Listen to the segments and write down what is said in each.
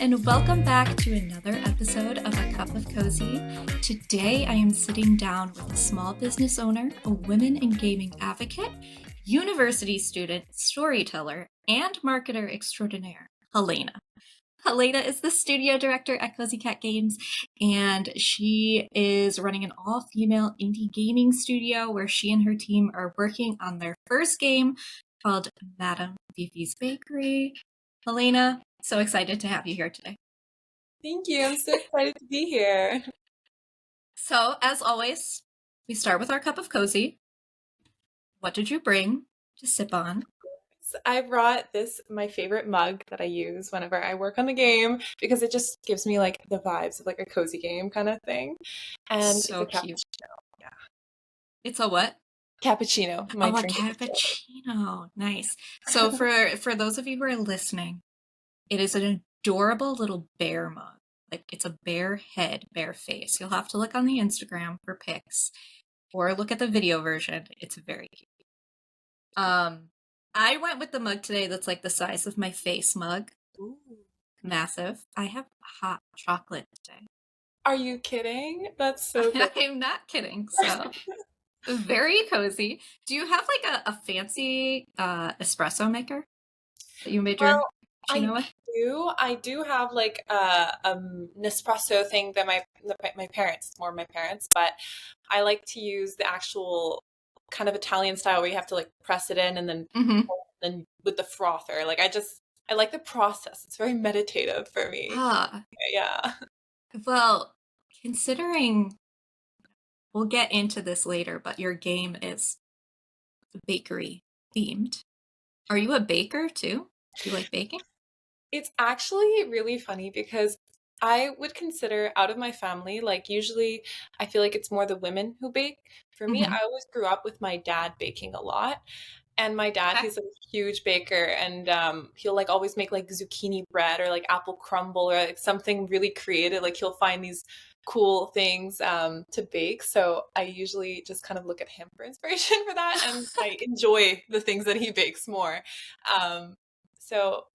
and welcome back to another episode of A Cup of Cozy. Today, I am sitting down with a small business owner, a women in gaming advocate, university student, storyteller, and marketer extraordinaire, Helena. Helena is the studio director at CozyCat Games, and she is running an all-female indie gaming studio where she and her team are working on their first game called Madame Fifi's Bakery. Helena, so excited to have you here today. Thank you. I'm so excited to be here. So, as always, we start with our cup of cozy. What did you bring to sip on? I brought my favorite mug that I use whenever I work on the game because it just gives me like the vibes of like a cozy game kind of thing. And it's So a cute. cappuccino. Yeah. It's a what? Cappuccino, my Oh, a drink of choice. cappuccino. Nice. So for those of you who are listening, it is an adorable little bear mug. Like it's a bear head, bear face. You'll have to look on the Instagram for pics or look at the video version. It's very cute. I went with the mug today that's like the size of my face mug. Ooh. Massive. I have hot chocolate today. Are you kidding? That's so good. I'm not kidding. So very cozy. Do you have like a fancy espresso maker that you made your Well, cappuccino I with? I do have like a Nespresso thing that my parents, it's more my parents, but I like to use the actual kind of Italian style where you have to like press it in and Mm-hmm. then with the frother. I like the process. It's very meditative for me. Ah, Yeah. well, considering we'll get into this later, but your game is bakery themed. Are you a baker too? Do you like baking? It's actually really funny because I would consider out of my family, like usually I feel like it's more the women who bake. For me, Mm-hmm. I always grew up with my dad baking a lot. And my dad, Okay. he's a huge baker and he'll like always make like zucchini bread or like apple crumble or like something really creative. Like he'll find these cool things to bake. So I usually just kind of look at him for inspiration for that and I enjoy the things that he bakes more. Um,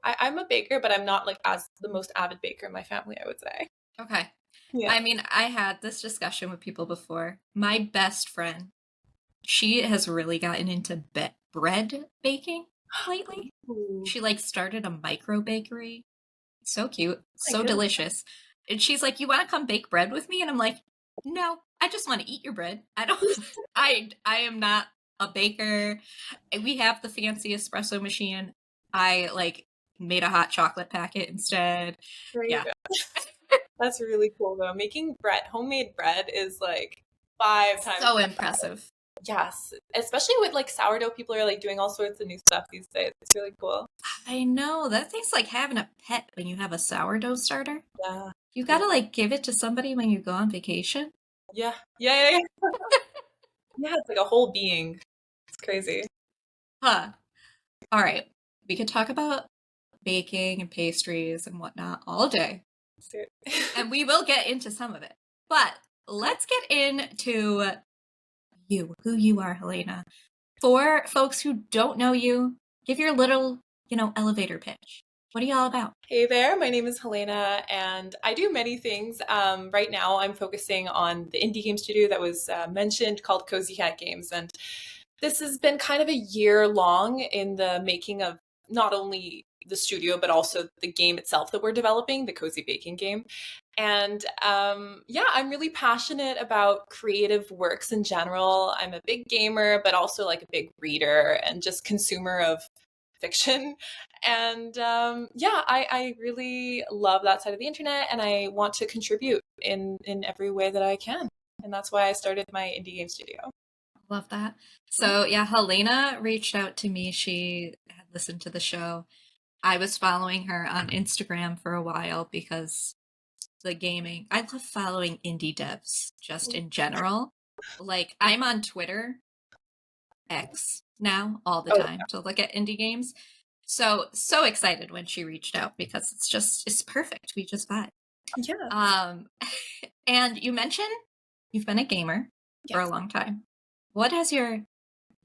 I'm a baker, but I'm not like as the most avid baker in my family, I would say. Okay. Yeah. I mean, I had this discussion with people before. My best friend, she has really gotten into bread baking lately. Ooh, She like started a micro bakery. So cute, my so goodness. delicious. And she's like, "You want to come bake bread with me?" And I'm like, "No, I just want to eat your bread. I don't I am not a baker. We have the fancy espresso machine. I like made a hot chocolate packet instead." There you Yeah. go. That's really cool though. Making bread, homemade bread is like five times So better. impressive. Yes, especially with like sourdough, people are like doing all sorts of new stuff these days. It's really cool. I know. That thing's like having a pet when you have a sourdough starter. Yeah, You yeah, gotta like give it to somebody when you go on vacation. yeah, yeah, yeah, yeah. Yeah, it's like a whole being. It's crazy. Huh. All right. We could talk about baking and pastries and whatnot all day. Ser- And we will get into some of it. But let's get into you, who you are, Helena. For folks who don't know you, give your little, elevator pitch. What are you all about? Hey there, my name is Helena, and I do many things. Right now, I'm focusing on the indie game studio that was mentioned called CozyCat Games, and this has been kind of a year long in the making of not only the studio but also the game itself that we're developing, the cozy baking game. And yeah, I'm really passionate about creative works in general. I'm a big gamer, but also like a big reader and just consumer of fiction. And yeah, I really love that side of the internet, and I want to contribute in every way that I can. And that's why I started my indie game studio. Love that. So, yeah, Helena reached out to me. She had listened to the show. I was following her on Instagram for a while because the gaming, I love following indie devs just in general. Like, I'm on Twitter X now all the Oh, time to look at indie games. So excited when she reached out because it's perfect. We just vibe. yeah. Um, and you mentioned you've been a gamer for a Yes. long time. What has your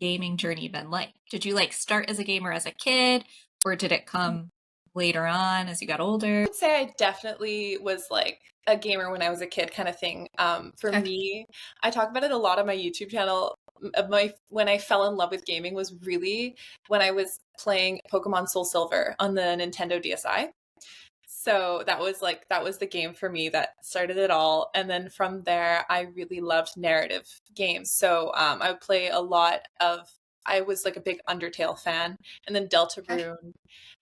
gaming journey been like? Did you like start as a gamer as a kid, or did it come later on as you got older? Would say I definitely was like a gamer when I was a kid kind of thing. For Okay. me, I talk about it a lot on my YouTube channel. Of my when I fell in love with gaming was really when I was playing Pokemon Soul Silver on the Nintendo DSi. So that was the game for me that started it all. And then from there, I really loved narrative games. So I would play a lot of. I was like a big Undertale fan, and then Okay. Deltarune,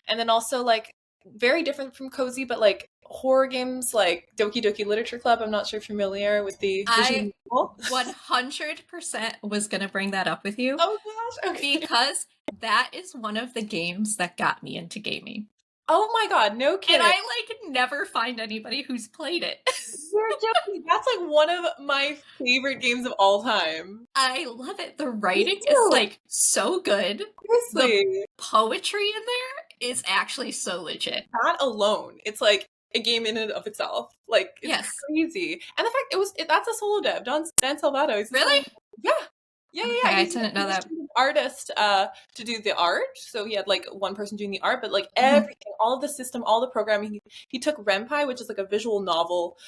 and then also like very different from Cozy, but like horror games like Doki Doki Literature Club. I'm not sure if you're familiar with the visual I novel. 100% was going to bring that up with you Oh gosh, okay. because that is one of the games that got me into gaming. Oh my god, no And kidding. I like never find anybody who's played it. You're joking. That's like one of my favorite games of all time. I love it. The Me writing is too. like so good. The Seriously. poetry in there is actually so legit. That alone, it's like a game in and of itself. Like it's Yes. crazy. And the fact that's a solo dev. Dan Salvato, he's a solo. Really? Yeah. Yeah, yeah, Okay, yeah. I He's didn't know that. an artist to do the art. So he had like one person doing the art, but like Hmm. everything, all of the system, all the programming. He took Ren'Py, which is like a visual novel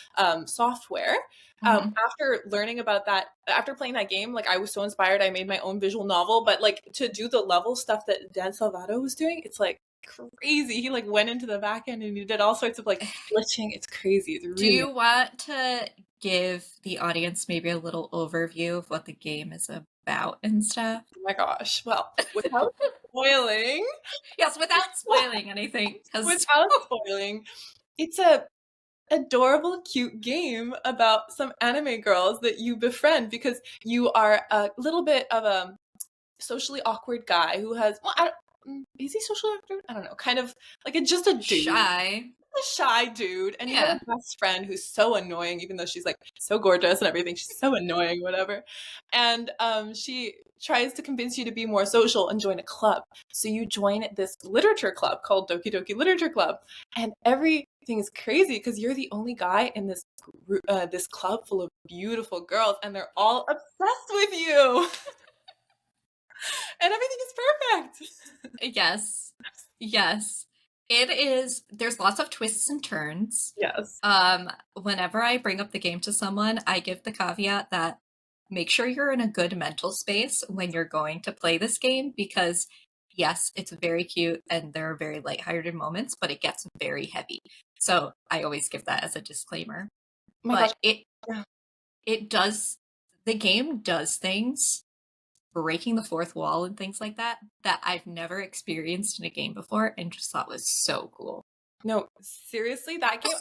software. Hmm. After learning about that, after playing that game, like I was so inspired. I made my own visual novel, but like to do the level stuff that Dan Salvato was doing, it's like crazy. He like went into the back end and he did all sorts of like glitching. It's crazy. It's Do really you want to give the audience maybe a little overview of what the game is about and stuff? oh my gosh. Well, without spoiling, Yes, without spoiling anything, because without spoiling, it's a adorable, cute game about some anime girls that you befriend because you are a little bit of a socially awkward guy who has well, is he socially awkward? I don't know, kind of like just a dude, shy. a shy dude, and you have Yeah. a best friend who's so annoying, even though she's like so gorgeous and everything. She's so annoying, whatever. And she tries to convince you to be more social and join a club. So you join this literature club called Doki Doki Literature Club, and everything is crazy because you're the only guy in this club full of beautiful girls, and they're all obsessed with you, and everything is perfect. Yes. Yes. It is, there's lots of twists and turns. Yes. Whenever I bring up the game to someone, I give the caveat that make sure you're in a good mental space when you're going to play this game because yes, it's very cute and there are very lighthearted moments, but it gets very heavy. So I always give that as a disclaimer. Oh my gosh. But it Yeah. it does the game does things breaking the fourth wall and things like that that I've never experienced in a game before and just thought was so cool. No, seriously, that game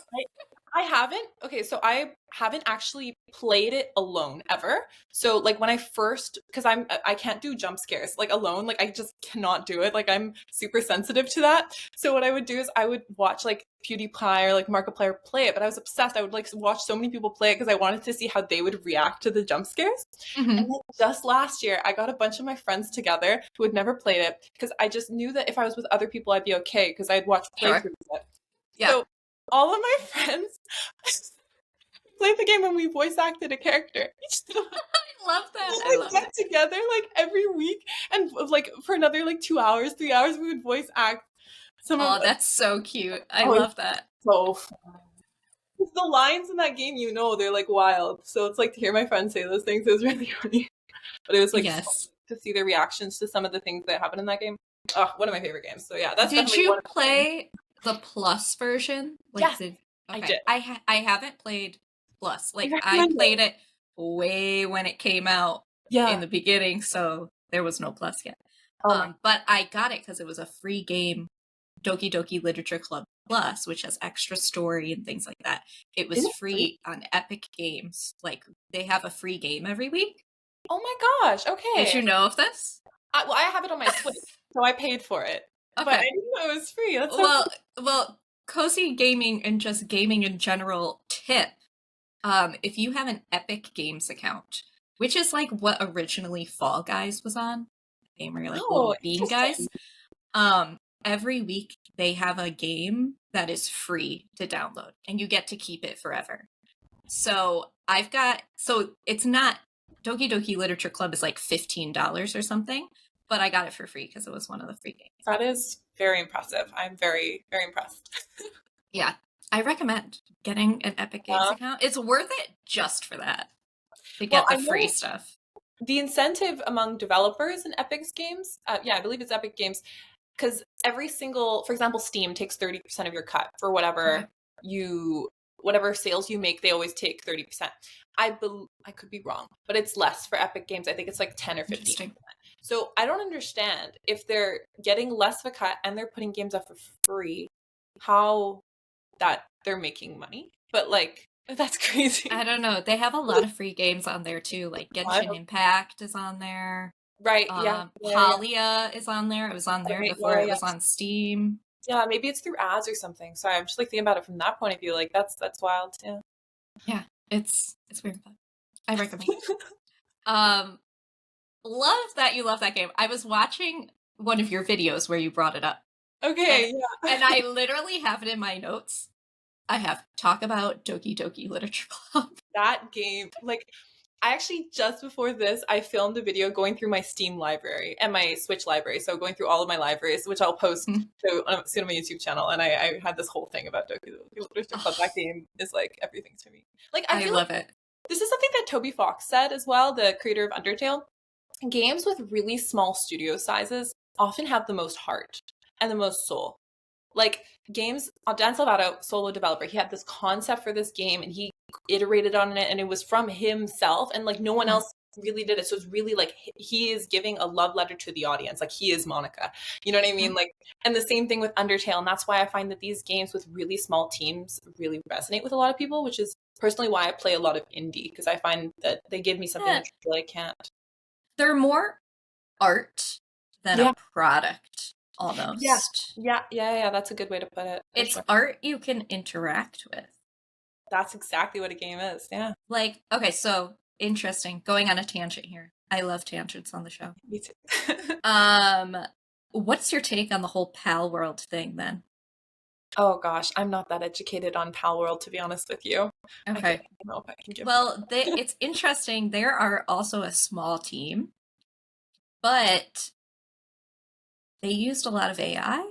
I haven't. Okay, so I haven't actually played it alone ever. So like when I first because I can't do jump scares like alone, like I just cannot do it. Like I'm super sensitive to that. So what I would do is I would watch like PewDiePie or like Markiplier play it, but I was obsessed. I would like watch so many people play it because I wanted to see how they would react to the jump scares. And Hmm. then just last year, I got a bunch of my friends together who had never played it because I just knew that if I was with other people, I'd be okay because I'd watched Sure. playthroughs of it. Yeah. So all of my friends played the game and we voice acted a character. I love that. I We would love get it. together like every week and like for another like 2 hours, 3 hours, we would voice act some of Oh, that's so cute. I oh, it's love that. so fun. The lines in that game, you know, they're like wild. So it's like to hear my friends say those things is really funny. But it was like so Yes. to see their reactions to some of the things that happen in that game. Oh, one of my favorite games. So yeah, that's Did definitely you one of the things. play the Plus version? Like Yes, the I okay. did. I haven't played Plus. I Like I recommend it. played it way when it came out in Yeah. the beginning, so there was no Plus yet. Oh my But I got it because it was a free game, Doki Doki Literature Club Plus, which has extra story and things like that. It is was it free? free on Epic Games. Like they have a free game every week. Oh my gosh. Did you Okay. know of this? Well, I have it on my Switch, so I paid for it. But I Okay. didn't know it was free. That's so Well, cool. well, cozy gaming and just gaming in general tip. If you have an Epic Games account, which is like what originally Fall Guys was on, game where you're like Oh, little bean guys. interesting. Um, every week they have a game that is free to download, and you get to keep it forever. So so it's not Doki Doki Literature Club is like $15 or something, but I got it for free because it was one of the free games. That is very impressive. I'm very, very impressed. Yeah, I recommend getting an Epic Games Uh, account. It's worth it just for that to well, get the I free know stuff. the incentive among developers in Epic's games, yeah, I believe it's Epic Games, because every single, for example, Steam takes 30% of your cut for Okay, whatever sales you make, they always take 30%. I could be wrong, but it's less for Epic Games. I think it's like 10 or 15. interesting. So I don't understand if they're getting less of a cut and they're putting games up for free, how that they're making money. But like that's I crazy. don't know. They have a lot of free games on there too. Like Genshin Impact is on there. Right. Yeah. Yeah. Yeah. Palia is on there. It was on there Right. before Yeah. it Yeah. was on Steam. Yeah. Maybe it's through ads or something. Sorry, I'm just like thinking about it from that point of view. Like that's wild. Yeah. Yeah, it's weird fun. I recommend. Um, love that you love that game. I was watching one of your videos where you brought it up, and Okay. Yeah. I literally have it in my notes. I have talk about Doki Doki Literature Club. That game, like, I actually just before this, I filmed a video going through my Steam library and my Switch library. So going through all of my libraries, which I'll post soon on my YouTube channel. And I had this whole thing about Doki Doki Literature Club. That game is like everything to me. Like I I feel like love it. this is something that Toby Fox said as well, the creator of Undertale. Games with really small studio sizes often have the most heart and the most soul. Like games, Dan Salvato, solo developer, he had this concept for this game and he iterated on it and it was from himself and like no one Mhm. else really did it. So it's really like he is giving a love letter to the audience. Like he is Monica. You know what I mean? Mhm. Like, and the same thing with Undertale. And that's why I find that these games with really small teams really resonate with a lot of people, which is personally why I play a lot of indie because I find that they give me something Yeah, that truly I can't. they're more art than a Yeah. product, Yeah. almost. Yeah. That's a good way to put it for It's sure. art you can interact with. That's exactly what a game is. Yeah. Like, okay, so interesting. Going on a tangent here. I love tangents on the show. Me too. Um, what's your take on the whole Pal World thing then? Oh gosh, I'm not that educated on Pal World to be honest with you. I Okay. don't know if I can give. Well, it's interesting. There are also a small team, but they used a lot of AI,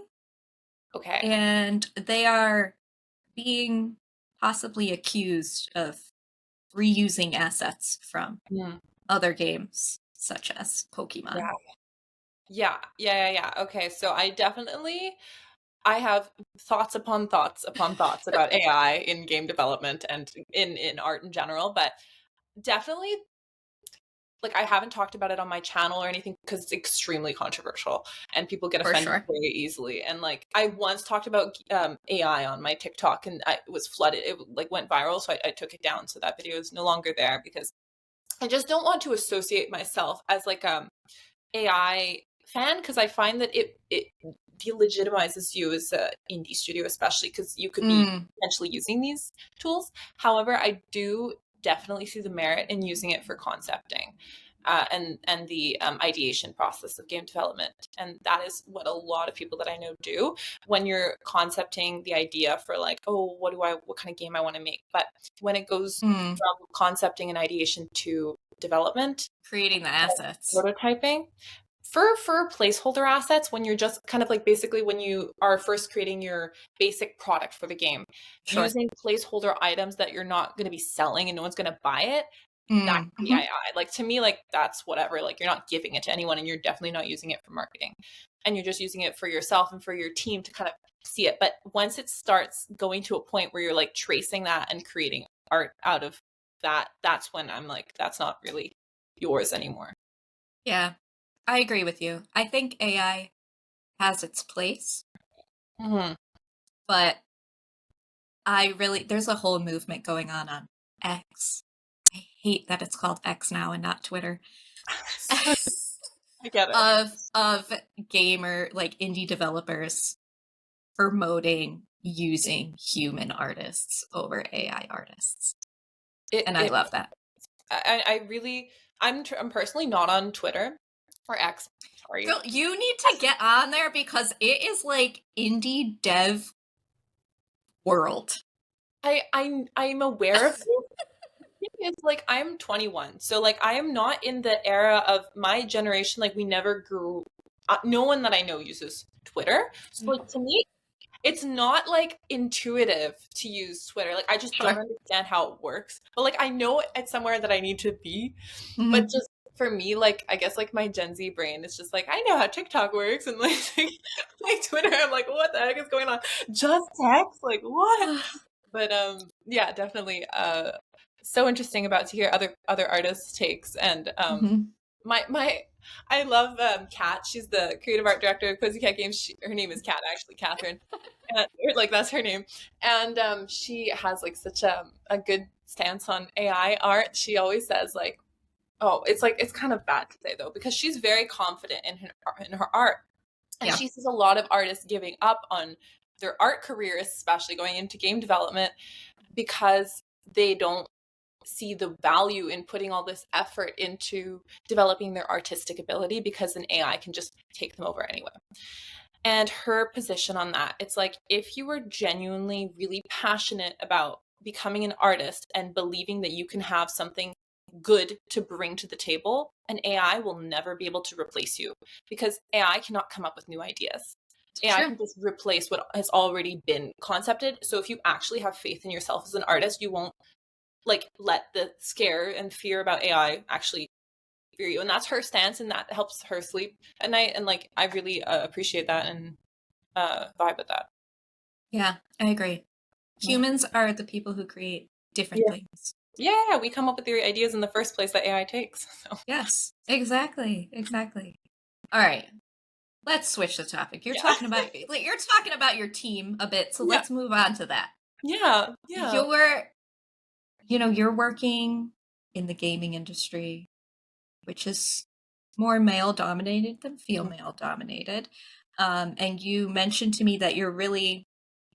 Okay. and they are being possibly accused of reusing assets from Mm, other games, such as Pokemon. yeah. Yeah. Okay, so I have thoughts upon thoughts upon thoughts about AI in game development and in art in general, but definitely like I haven't talked about it on my channel or anything because it's extremely controversial and people get For offended sure. very easily. And like I once talked about AI on my TikTok and it was flooded. It like went viral, so I took it down. So that video is no longer there because I just don't want to associate myself as like AI fan because I find that it delegitimizes you as a indie studio, especially because you could be Mm, potentially using these tools. However, I do definitely see the merit in using it for concepting. And the ideation process of game development, and that is what a lot of people that I know do when you're concepting the idea for like, oh, what kind of game I want to make. But when it goes mm. from concepting and ideation to development, Creating the assets. prototyping for placeholder assets when you're just kind of like basically when you are first creating your basic product for the game Sure. using placeholder items that you're not going to be selling and no one's going to buy it, that Mm, can be mhm. AI. Like to me, like that's whatever, like you're not giving it to anyone and you're definitely not using it for marketing and you're just using it for yourself and for your team to kind of see it. But once it starts going to a point where you're like tracing that and creating art out of that, that's when I'm like that's not really yours anymore. Yeah, I agree with you. I think AI has its place, Mhm. but there's a whole movement going on X. I hate that it's called X now and not Twitter. I get it. of gamer like indie developers promoting using human artists over AI artists. It And I it love that. I really I'm personally not on Twitter or X. Sorry. Girl, you need to get on there because it is like indie dev world. I'm aware of this. It's like I'm 21, so like I am not in the era of my generation. Like we never grew no one that I know uses Twitter. So like to me, it's not like intuitive to use Twitter. Like I just don't Sure. understand how it works. But like I know it's somewhere that I need to be. But Hmm. just for me, like I guess like my Gen Z brain is just like I know how TikTok works and like like Twitter. I'm like, what the heck is going on? Just text? Like what? But yeah, definitely so interesting about to hear other artists' takes and Hmm. my I love Kat. She's the creative art director of CozyCat Games. Her name is Kat, actually, Catherine. And, like that's her name. And she has like such a good stance on AI art. She always says like, oh, it's like it's kind of bad to say though because she's very confident in her art, and Yeah. she sees a lot of artists giving up on their art career, especially going into game development, because they don't see the value in putting all this effort into developing their artistic ability because an AI can just take them over anyway. And her position on that, it's like if you were genuinely really passionate about becoming an artist and believing that you can have something good to bring to the table, an AI will never be able to replace you because AI cannot come up with new ideas. AI True. can just replace what has already been concepted. So if you actually have faith in yourself as an artist, you won't like let the scare and fear about AI actually fear you. And that's her stance, and that helps her sleep at night. And like, I really appreciate that and vibe with that. Yeah, I agree. Yeah. Humans are the people who create different Yeah. things. Yeah, we come up with the ideas in the first place that AI takes. So Yes, exactly. Exactly. All right. Let's switch the topic. You're yeah, talking about your team a bit, so yeah, let's move on to that. yeah, yeah. You're you're working in the gaming industry, which is more male dominated than Mhm. female dominated. And you mentioned to me that you're really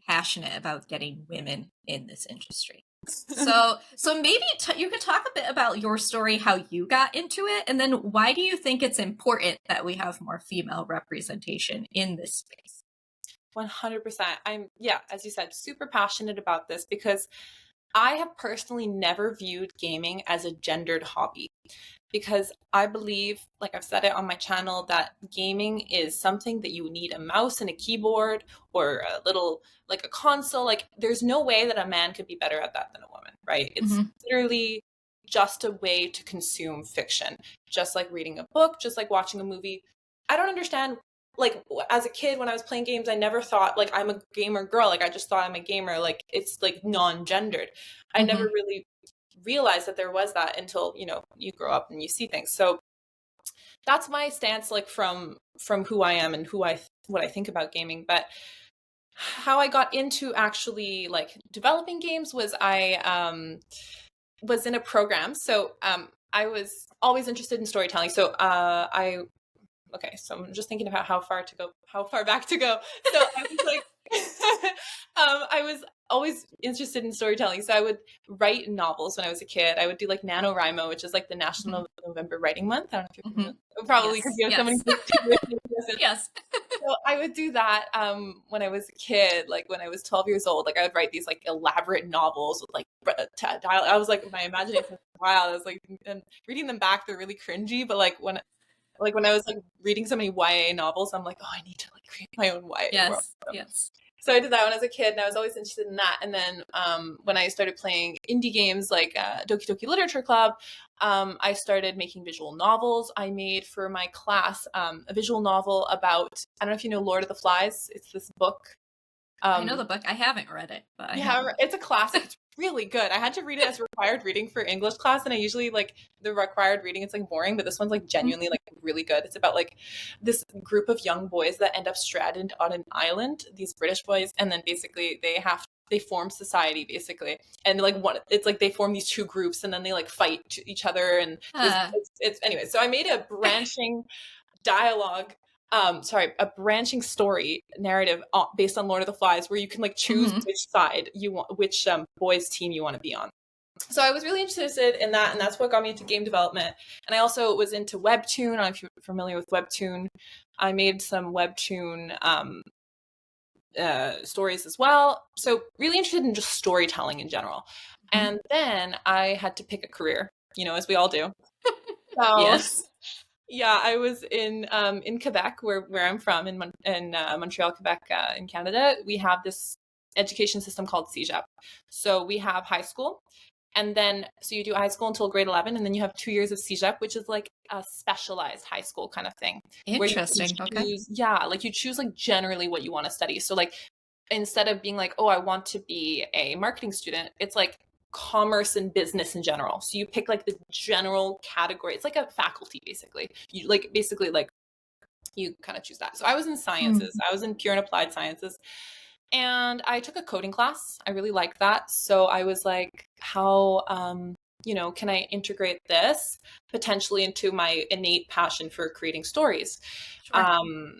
passionate about getting women in this industry. So maybe you could talk a bit about your story, how you got into it, and then why do you think it's important that we have more female representation in this space? 100%. Yeah, as you said, super passionate about this because I have personally never viewed gaming as a gendered hobby because I believe, like I've said it on my channel, that gaming is something that you need a mouse and a keyboard or a little, like a console. Like, there's no way that a man could be better at that than a woman, right? It's Hmm. literally just a way to consume fiction, just like reading a book, just like watching a movie. I don't understand. Like as a kid when I was playing games, I never thought like I'm a gamer girl. Like I just thought I'm a gamer. Like it's like non-gendered. I never Hmm. really realize that there was that until you grow up and you see things. So that's my stance, like from who I am and what I think about gaming. But how I got into actually like developing games was I was in a program. So I was always interested in storytelling. So I okay, so I'm just thinking about how far back to go. So I was like, I was always interested in storytelling. So I would write novels when I was a kid. I would do like NaNoWriMo, which is like the Hmm. National November Writing Month. I don't know if you're Hmm. familiar. Probably because Yes, you have so many yes, people. yes. So I would do that when I was a kid, like when I was 12 years old. Like I would write these like elaborate novels with like dial. I was like, my imagination was wild. I was like, and reading them back, they're really cringy. But like when I was like reading so many YA novels, I'm like, oh, I need to like create my own YA world. Yes, yes. So I did that when I was a kid, and I was always interested in that. And then when I started playing indie games like Doki Doki Literature Club, I started making visual novels. I made for my class a visual novel about, I don't know if you know Lord of the Flies. It's this book. I know Um, the book. I haven't read it, but I know the yeah, book. it's a classic. It's really good. I had to read it as required reading for English class, and I usually like the required reading. It's like boring, but this one's like Mhm. genuinely like really good. It's about like this group of young boys that end up stranded on an island. These British boys, and then basically they form society basically, and like one it's like they form these two groups, and then they like fight each other, and there's Uh, it's anyway. So I made a branching dialogue a branching story narrative based on Lord of the Flies where you can like choose mhm. which side you want, which boys team you want to be on. So I was really interested in that, and that's what got me into game development. And I also was into webtoon. I don't know if you're familiar with webtoon. I made some webtoon stories as well. So really interested in just storytelling in general. Mhm. And then I had to pick a career, as we all do. So Yes. Yeah, I was in Quebec, where I'm from, in Montreal, Quebec, in Canada. We have this education system called CEGEP. So we have high school, and then so you do high school until grade 11, and then you have 2 years of CEGEP, which is like a specialized high school kind of thing, where you can Interesting. Okay. choose, yeah, like you choose like generally what you want to study. So like instead of being like, oh, I want to be a marketing student, it's like commerce and business in general. So you pick like the general category. It's like a faculty basically. You like basically like you kind of choose that. So I was in sciences. Hmm. I was in pure and applied sciences. And I took a coding class. I really liked that. So I was like, how can I integrate this potentially into my innate passion for creating stories? Sure. Um,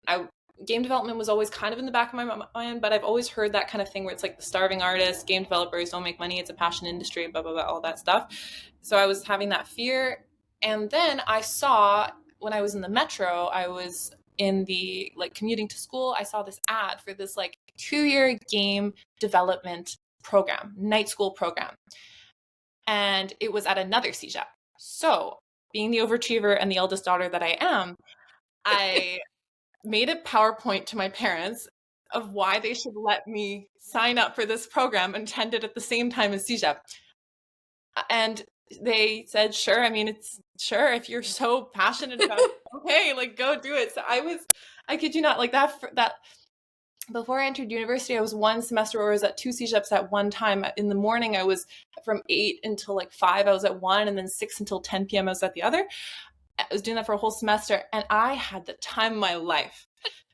I Game development was always kind of in the back of my mind, but I've always heard that kind of thing where it's like the starving artist, game developers don't make money, it's a passion industry, blah blah blah, all that stuff. So I was having that fear, and then I saw when I was in the metro, I was in the like commuting to school, I saw this ad for this like 2-year game development program, night school program, and it was at another CJAP. So being the overachiever and the eldest daughter that I am, I made a PowerPoint to my parents of why they should let me sign up for this program and attend it at the same time as CJEP. And they said, sure. I mean, it's sure if you're so passionate about it, okay, like go do it. So I kid you not, like that before I entered university, I was one semester where I was at two CJEPs at one time. In the morning, I was from 8 until like 5, I was at one, and then 6 until 10 p.m. I was at the other. I was doing that for a whole semester, and I had the time of my life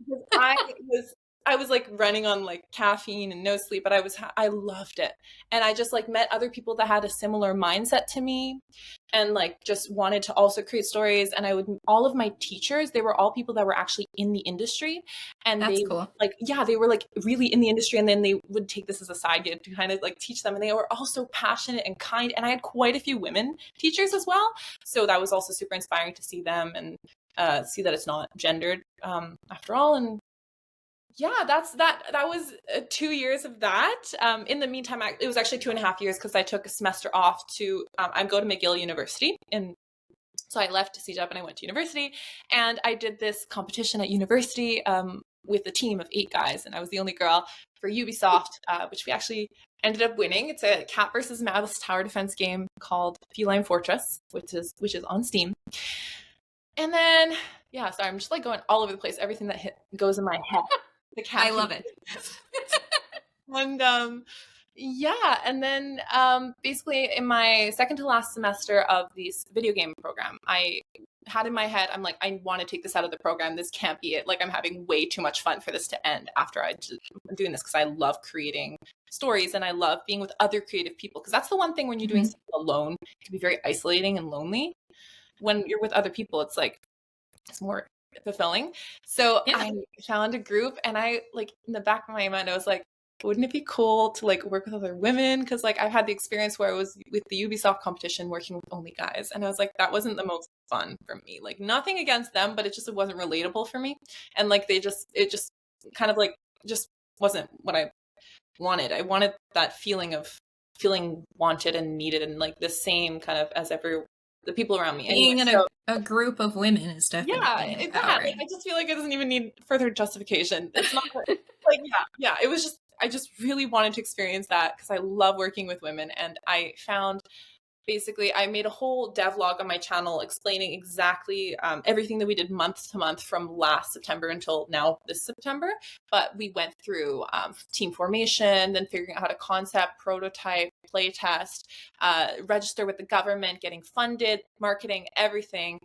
because I was like running on like caffeine and no sleep, but I loved it, and I just like met other people that had a similar mindset to me, and like just wanted to also create stories. And I would all of my teachers, they were all people that were actually in the industry, and That's they cool. like yeah they were like really in the industry, and then they would take this as a side gig to kind of like teach them, and they were also passionate and kind, and I had quite a few women teachers as well, so that was also super inspiring to see them and see that it's not gendered after all. And yeah, that was 2 years of that. In the meantime, it was actually 2.5 years because I took a semester off to I go to McGill University, and so I left to CJEP and I went to university, and I did this competition at university with a team of 8 guys, and I was the only girl for Ubisoft, which we actually ended up winning. It's a cat versus mouse tower defense game called Feline Fortress, which is on Steam. And then yeah, sorry, I'm just like going all over the place. Everything that goes in my head, the I cat love it. and yeah, and then basically in my second to last semester of this video game program, I had in my head, I'm like, I want to take this out of the program. This can't be it. Like, I'm having way too much fun for this to end after I'm doing this, because I love creating stories and I love being with other creative people. Because that's the one thing when you're doing Mhm. something alone, it can be very isolating and lonely. When you're with other people, it's like it's more fulfilling. So Yeah. I found a group, and I like in the back of my mind, I was like, wouldn't it be cool to like work with other women? Because like I've had the experience where I was with the Ubisoft competition working with only guys, and I was like, that wasn't the most fun for me. Like nothing against them, but it wasn't relatable for me, and like it just kind of like just wasn't what I wanted. I wanted that feeling of feeling wanted and needed, and like the same kind of as the people around me. Anyway, Being in so a group of women is yeah, definitely it's that. Like, empowering. I just feel like it doesn't even need further justification. It's not like yeah. It was just I just really wanted to experience that because I love working with women, and I found basically I made a whole devlog on my channel explaining exactly everything that we did month to month from last September until now this September. But we went through team formation, then figuring out how to concept, prototype, play test, register with the government, getting funded, marketing, everything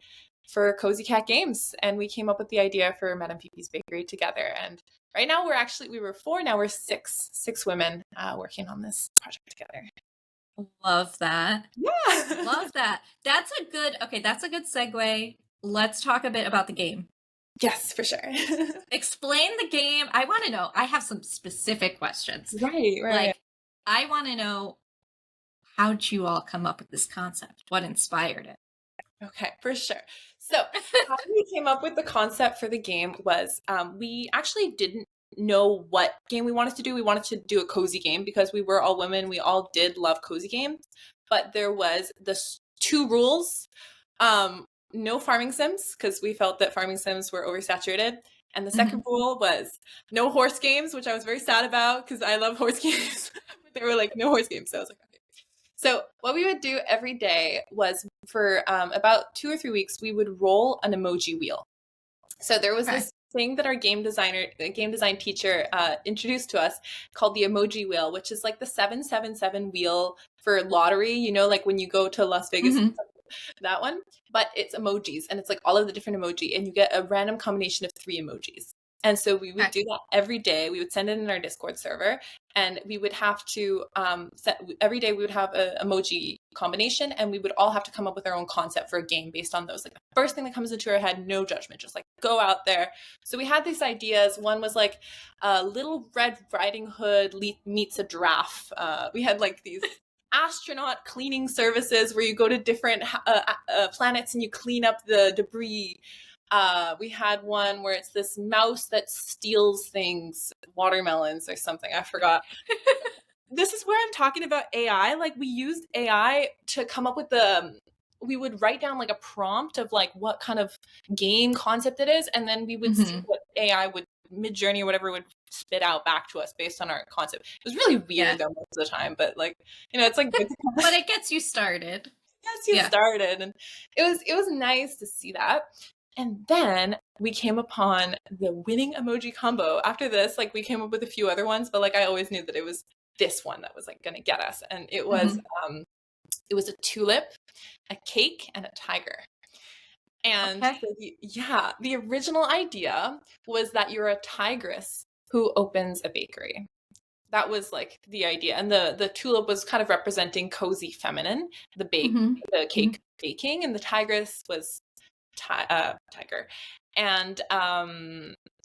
for CozyCat Games. And we came up with the idea for Madame Pipi's Bakery together. And right now we were four, now we're six women working on this project together. Love that. Yeah. Love that. That's a good segue. Let's talk a bit about the game. Yes, for sure. Explain the game. I want to know. I have some specific questions. Right. Like, I want to know, how'd you all come up with this concept? What inspired it? Okay, for sure. So, how we came up with the concept for the game was we actually didn't know what game we wanted to do. We wanted to do a cozy game because we were all women. We all did love cozy games, but there was the two rules. no farming sims because we felt that farming sims were oversaturated. And the second Mhm. rule was no horse games, which I was very sad about because I love horse games. But they were like, no horse games. So I was like, okay. So what we would do every day was for about 2 or 3 weeks, we would roll an emoji wheel. So there was Okay. this thing that our game design teacher introduced to us called the emoji wheel, which is like the 777 wheel for lottery, like when you go to Las Vegas, Mhm. that one, but it's emojis and it's like all of the different emoji and you get a random combination of three emojis. And so we would Okay. do that every day. We would send it in our Discord server and we would have to every day we would have an emoji combination and we would all have to come up with our own concept for a game based on those. Like the first thing that comes into our head, no judgment, just like go out there. So we had these ideas. One was like Little Red Riding Hood meets a giraffe. We had like these astronaut cleaning services where you go to different planets and you clean up the debris. We had one where it's this mouse that steals things, watermelons or something. I forgot. This is where I'm talking about AI. Like we used AI to come up with we would write down like a prompt of like what kind of game concept it is, and then we would see Mhm. what AI would Mid-Journey or whatever would spit out back to us based on our concept. It was really Yeah. weird though most of the time, but like it's like good to But it gets you started. gets you Yeah. started, and it was nice to see that. And then we came upon the winning emoji combo. After this, like we came up with a few other ones, but like I always knew that it was this one that was like going to get us, and Mhm. it was a tulip, a cake, and a tiger. And Okay. so the original idea was that you're a tigress who opens a bakery. That was like the idea, and the tulip was kind of representing cozy feminine, Mhm. the Mhm. cake baking, and the tigress was tiger. And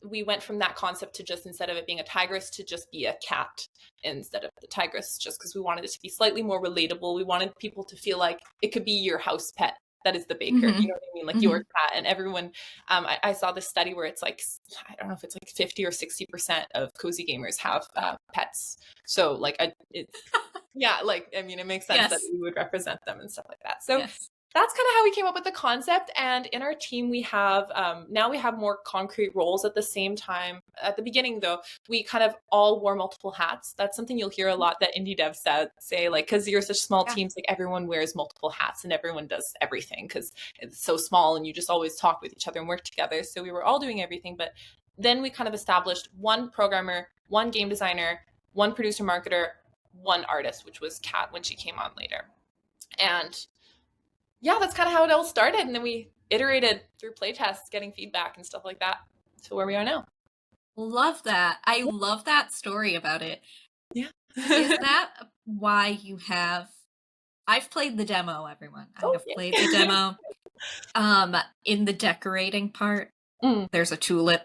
we went from that concept to just instead of it being a tigress to just be a cat instead of the tigress, just because we wanted it to be slightly more relatable. We wanted people to feel like it could be your house pet that is the baker. You Mhm. know what I mean? Like your Mhm. cat. And everyone, I saw this study where it's like, I don't know if it's like 50 or 60% of cozy gamers have pets. So like, yeah, like, I mean, it makes sense that Yes. we would represent them and stuff like that. So Yes. that's kind of how we came up with the concept. And in our team, we have now we have more concrete roles at the same time. At the beginning, though, we kind of all wore multiple hats. That's something you'll hear a lot that indie devs say, like, because you're such small Yeah. teams, like everyone wears multiple hats and everyone does everything because it's so small and you just always talk with each other and work together. So we were all doing everything. But then we kind of established one programmer, one game designer, one producer marketer, one artist, which was Kat when she came on later. And yeah, that's kind of how it all started. And then we iterated through playtests, getting feedback and stuff like that to where we are now. Love that. I love that story about it. Yeah. Is that why you have I've played the demo, everyone. I Oh, have played the yeah. demo. In the decorating part, Mm. there's a tulip.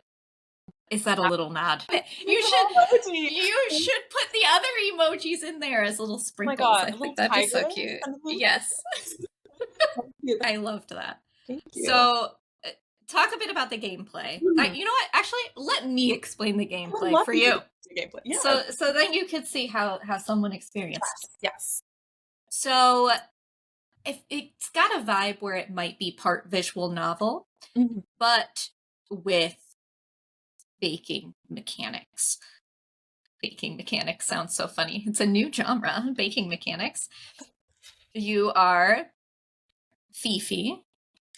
Is that a little nod? You should Emoji. you Oh should put the other emojis in there as little my sprinkles. God, I the little think that'd be so tiger. cute. And the little Yes. thank you. I loved that. Thank you. So, talk a bit about the gameplay. Mhm. You know what? Actually, let me explain the I would gameplay love for to hear you. the gameplay. Yeah. So then you could see how someone experienced. Yes. So, if it's got a vibe where it might be part visual novel, Mhm. but with baking mechanics. Baking mechanics sounds so funny. It's a new genre, baking mechanics. You are Fifi,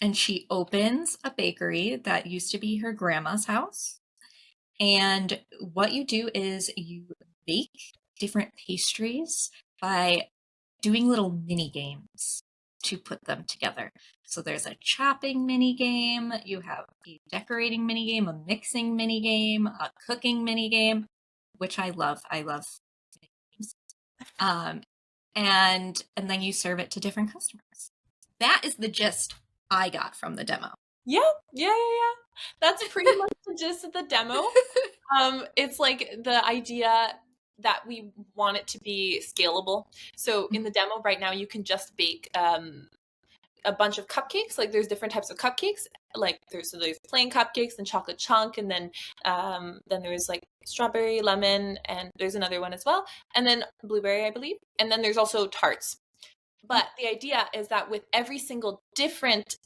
and she opens a bakery that used to be her grandma's house. And what you do is you bake different pastries by doing little mini games to put them together. So there's a chopping mini game, you have a decorating mini game, a mixing mini game, a cooking mini game, which I love. I love mini games. Um, and then you serve it to different customers. That is the gist I got from the demo. Yeah. Yeah. Yeah. Yeah. That's pretty much the gist of the demo. It's like the idea that we want it to be scalable. So in the demo right now, you can just bake a bunch of cupcakes. Like there's different types of cupcakes. Like there's plain cupcakes and chocolate chunk, and then there's like strawberry, lemon, and there's another one as well, and then blueberry, I believe. And then there's also tarts. But the idea is that with every single different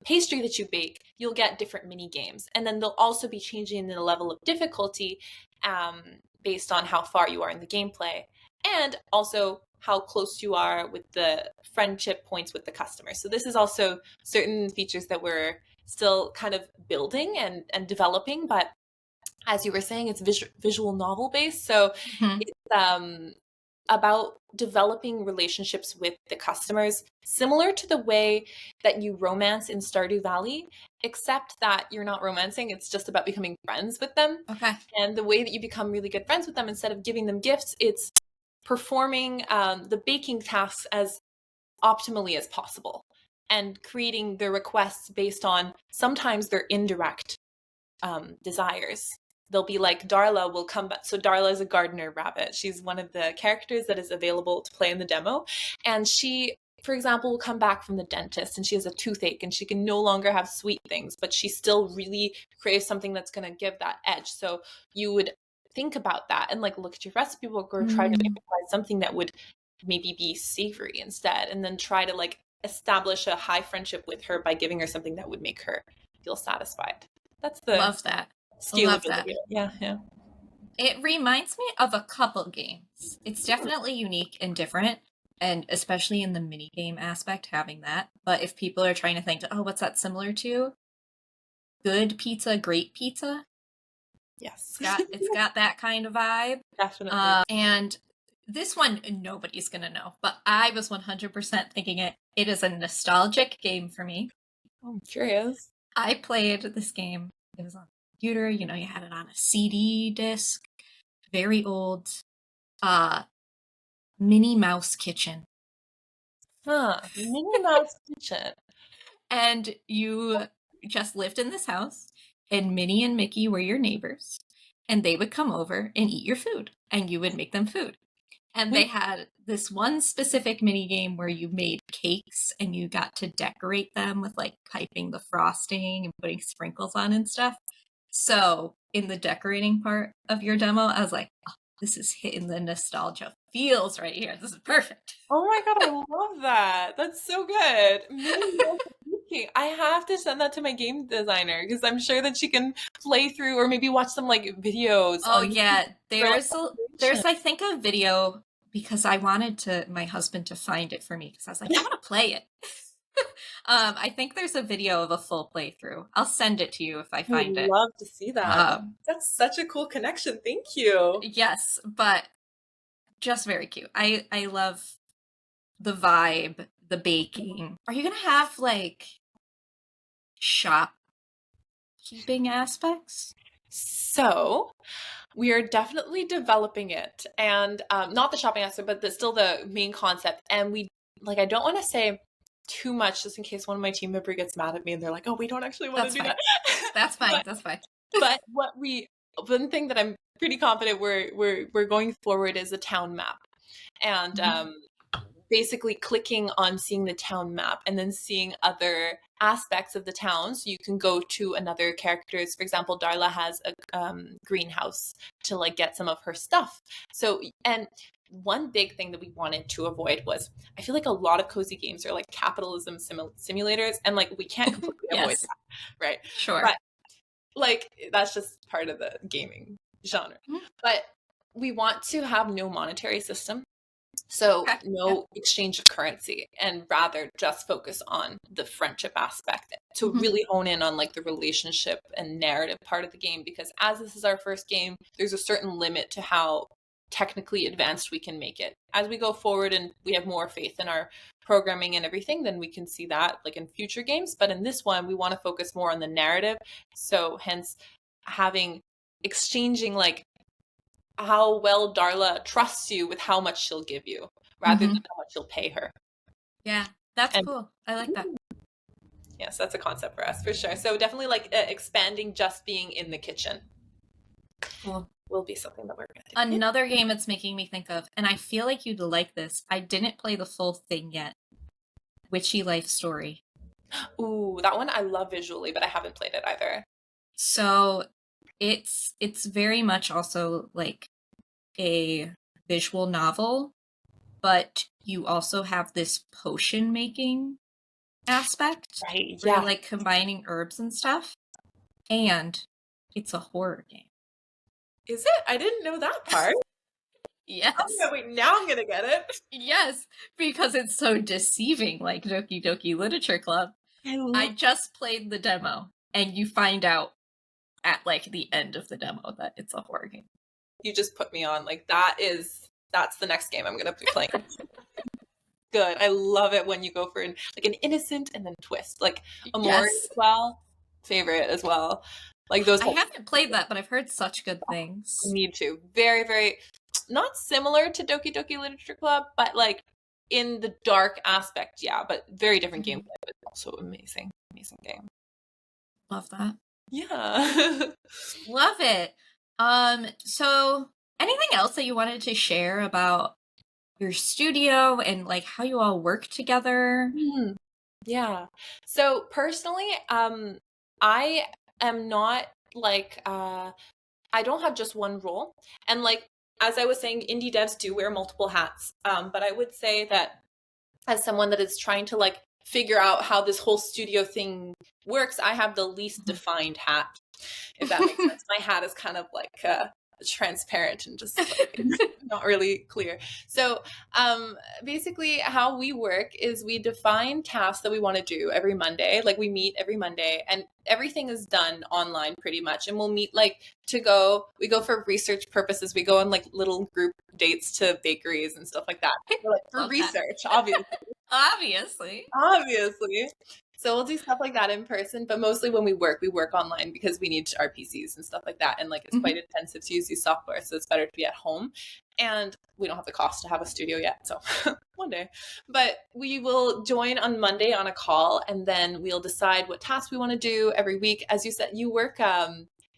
pastry that you bake, you'll get different mini games. And then they'll also be changing the level of difficulty um, based on how far you are in the gameplay and also how close you are with the friendship points with the customer. So this is also certain features that we're still kind of building and developing. But as you were saying, it's visual novel based. So Mhm. it's about developing relationships with the customers, similar to the way that you romance in Stardew Valley, except that you're not romancing, it's just about becoming friends with them. Okay. And the way that you become really good friends with them, instead of giving them gifts, it's performing the baking tasks as optimally as possible and creating the requests based on sometimes their indirect desires. They'll be like, Darla will come back. So Darla is a gardener rabbit. She's one of the characters that is available to play in the demo. And she, for example, will come back from the dentist and she has a toothache and she can no longer have sweet things, but she still really craves something that's going to give that edge. So you would think about that and like look at your recipe book or try to Mm. improvise something that would maybe be savory instead, and then try to like establish a high friendship with her by giving her something that would make her feel satisfied. That's the Love that. Love that. scalability. Yeah, yeah. It reminds me of a couple games. It's definitely unique and different, and especially in the mini game aspect, having that. But if people are trying to think, oh, what's that similar to? Good pizza, great pizza. Yes. It's got that kind of vibe. Definitely. And this one nobody's gonna know, but I was 100% thinking it. It is a nostalgic game for me. I'm curious. I played this game. It was on the computer. You had it on a CD disc. Very old. Uh, Minnie Mouse Kitchen. Huh. Minnie Mouse Kitchen. And you just lived in this house, and Minnie and Mickey were your neighbors, and they would come over and eat your food, and you would make them food. And they Wait. had this one specific mini game where you made cakes and you got to decorate them with like piping the frosting and putting sprinkles on and stuff. So in the decorating part of your demo, I was like, oh, this is hitting the nostalgia feels right here. This is perfect. Oh my god, I love that. That's so good. Minnie Mouse Cooking. I have to send that to my game designer because I'm sure that she can play through or maybe watch some like videos Oh on YouTube yeah, for like there's inspiration. I think a video because I wanted to my husband to find it for me because I was like, I want to play it. I think there's a video of a full playthrough. I'll send it to you if I I would find it. love to see that. That's such a cool connection. Thank you. Yes, but just very cute. I love the vibe, the baking. Are you gonna have like shopkeeping aspects? So, we are definitely developing it, and not the shopping aspect, but still the main concept. And we like, I don't want to say too much, just in case one of my team member gets mad at me and they're like, "Oh, we don't actually want to That's do fine. that." That's fine. but That's fine. but one thing that I'm pretty confident we're going forward is a town map, and Mhm. basically clicking on seeing the town map and then seeing other aspects of the town. So you can go to another character's, for example, Darla has a greenhouse to like get some of her stuff. So, and one big thing that we wanted to avoid was I feel like a lot of cozy games are like capitalism simulators, and like we can't completely avoid Yes, that, right? sure. But like that's just part of the gaming genre. Mhm. But we want to have no monetary system, so Okay. Yeah. no exchange of currency, and rather just focus on the friendship aspect to Mhm. really hone in on like the relationship and narrative part of the game. Because as this is our first game, there's a certain limit to how technically advanced we can make it. As we go forward and we have more faith in our programming and everything, then we can see that like in future games. But in this one, we want to focus more on the narrative. So hence having exchanging like how well Darla trusts you with how much she'll give you rather than Mhm. how much you'll pay her. Yeah, that's And cool. I like that. yes, that's a concept for us for sure. So definitely like expanding just being in the kitchen Cool. will be something that we're going to do. Another game it's making me think of, and I feel like you'd like this. I didn't play the full thing yet. Witchy Life Story. Ooh, that one I love visually, but I haven't played it either. So it's very much also like a visual novel, but you also have this potion making aspect Right. where you're Yeah. like combining herbs and stuff, and it's a horror game. Is it? I didn't know that part. Oh, Yes. yeah, wait, now I'm gonna get it. Yes, because it's so deceiving, like Doki Doki Literature Club. I I love just played the demo, and you find out at like the end of the demo that it's a horror game. you just put me on. Like that's the next game I'm gonna be playing. Good. I love it when you go for like an innocent and then twist. Like Amori Yes. as well. Favorite as well. Like those I haven't played that, but I've heard such good things. need to. Very, very not similar to Doki Doki Literature Club, but like in the dark aspect, yeah, but very different Mhm. gameplay, but also amazing, amazing game. Love that. Yeah. Love it. So anything else that you wanted to share about your studio and like how you all work together? Hmm. Yeah. So personally, I am not like I don't have just one role. And like as I was saying, indie devs do wear multiple hats. But I would say that as someone that is trying to like figure out how this whole studio thing works, I have the least defined hat, if that makes sense. My hat is kind of like transparent and just like not really clear. So basically how we work is we define tasks that we want to do every Monday. Like we meet every Monday and everything is done online pretty much. And we'll meet like we go for research purposes. We go on like little group dates to bakeries and stuff like that. We're like for Love that. research, obviously. Obviously. Obviously. So we'll do stuff like that in person, but mostly when we work online because we need our PCs and stuff like that. And like it's quite intensive to use these software, so it's better to be at home. And we don't have the cost to have a studio yet, so one day. But we will join on Monday on a call, and then we'll decide what tasks we want to do every week. As you said, you work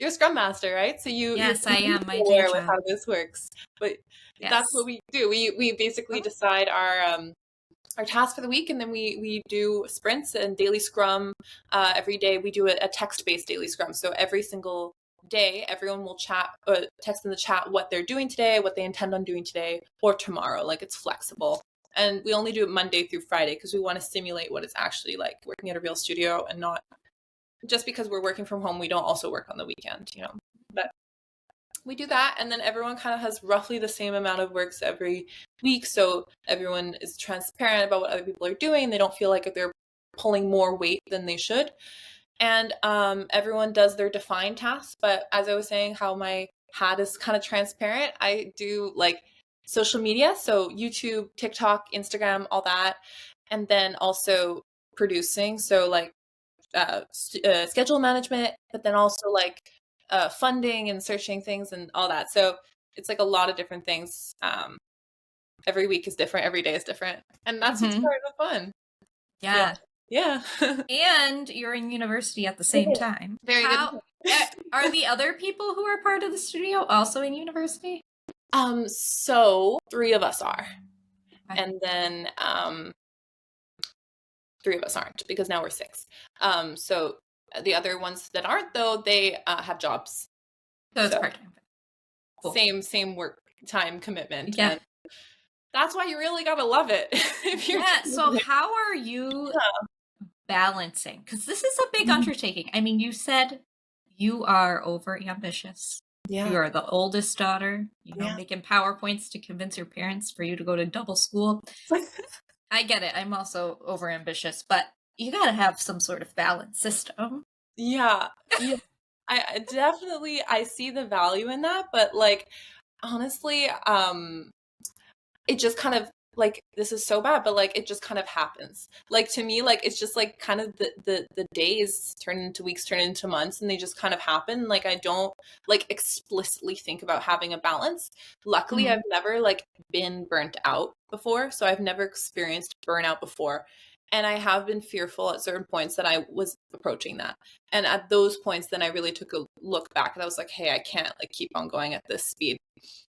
you're a Scrum Master, right? So you're Yes, I am. My day familiar with how job. this works. But that's what Yes. we do. We basically decide our task for the week, and then we do sprints and daily scrum. Every day we do a text-based daily scrum, so every single day everyone will text in the chat what they're doing today, what they intend on doing today or tomorrow. Like it's flexible, and we only do it Monday through Friday because we want to simulate what it's actually like working at a real studio, and not just because we're working from home we don't also work on the weekend, but we do that, and then everyone kind of has roughly the same amount of works every week, so everyone is transparent about what other people are doing. They don't feel like they're pulling more weight than they should, and everyone does their defined tasks. But as I was saying, how my hat is kind of transparent, I do like social media, so YouTube, TikTok, Instagram, all that, and then also producing, so like schedule management, but then also like funding and searching things and all that. So it's like a lot of different things. Every week is different. Every day is different. And that's what's part of the fun. Yeah. Yeah. Yeah. And you're in university at the same time. Very good. How are the other people who are part of the studio also in university? So 3 of us are. Okay. And then 3 of us aren't, because now we're 6. So the other ones that aren't, though, they have jobs. So it's part-time. Cool. Same work time commitment. Yeah. And that's why you really gotta love it. So how are you balancing? Because this is a big undertaking. I mean, you said you are over ambitious. Yeah. You are the oldest daughter, making PowerPoints to convince your parents for you to go to double school. I get it. I'm also over ambitious, but you gotta have some sort of balance system. Yeah. I definitely I see the value in that, but like honestly, it just kind of like, this is so bad, but like it just kind of happens. Like to me, like it's just like kind of the days turn into weeks, turn into months, and they just kind of happen. Like I don't like explicitly think about having a balance. Luckily, I've never like been burnt out before, so I've never experienced burnout before. And I have been fearful at certain points that I was approaching that. And at those points, then I really took a look back and I was like, hey, I can't like keep on going at this speed.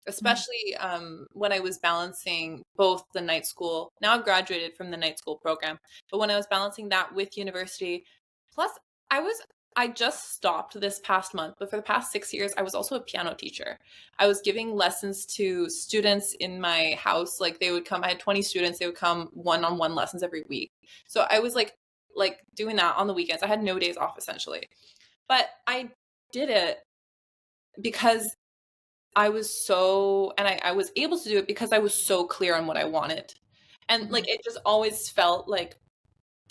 Especially when I was balancing both the night school. Now I've graduated from the night school program, but when I was balancing that with university, plus I was I just stopped this past month, but for the past 6 years, I was also a piano teacher. I was giving lessons to students in my house. Like they would come, I had 20 students, they would come one-on-one lessons every week. So I was like doing that on the weekends. I had no days off essentially. But I did it because I was so, and I was able to do it because I was so clear on what I wanted. And like Mhm. it just always felt like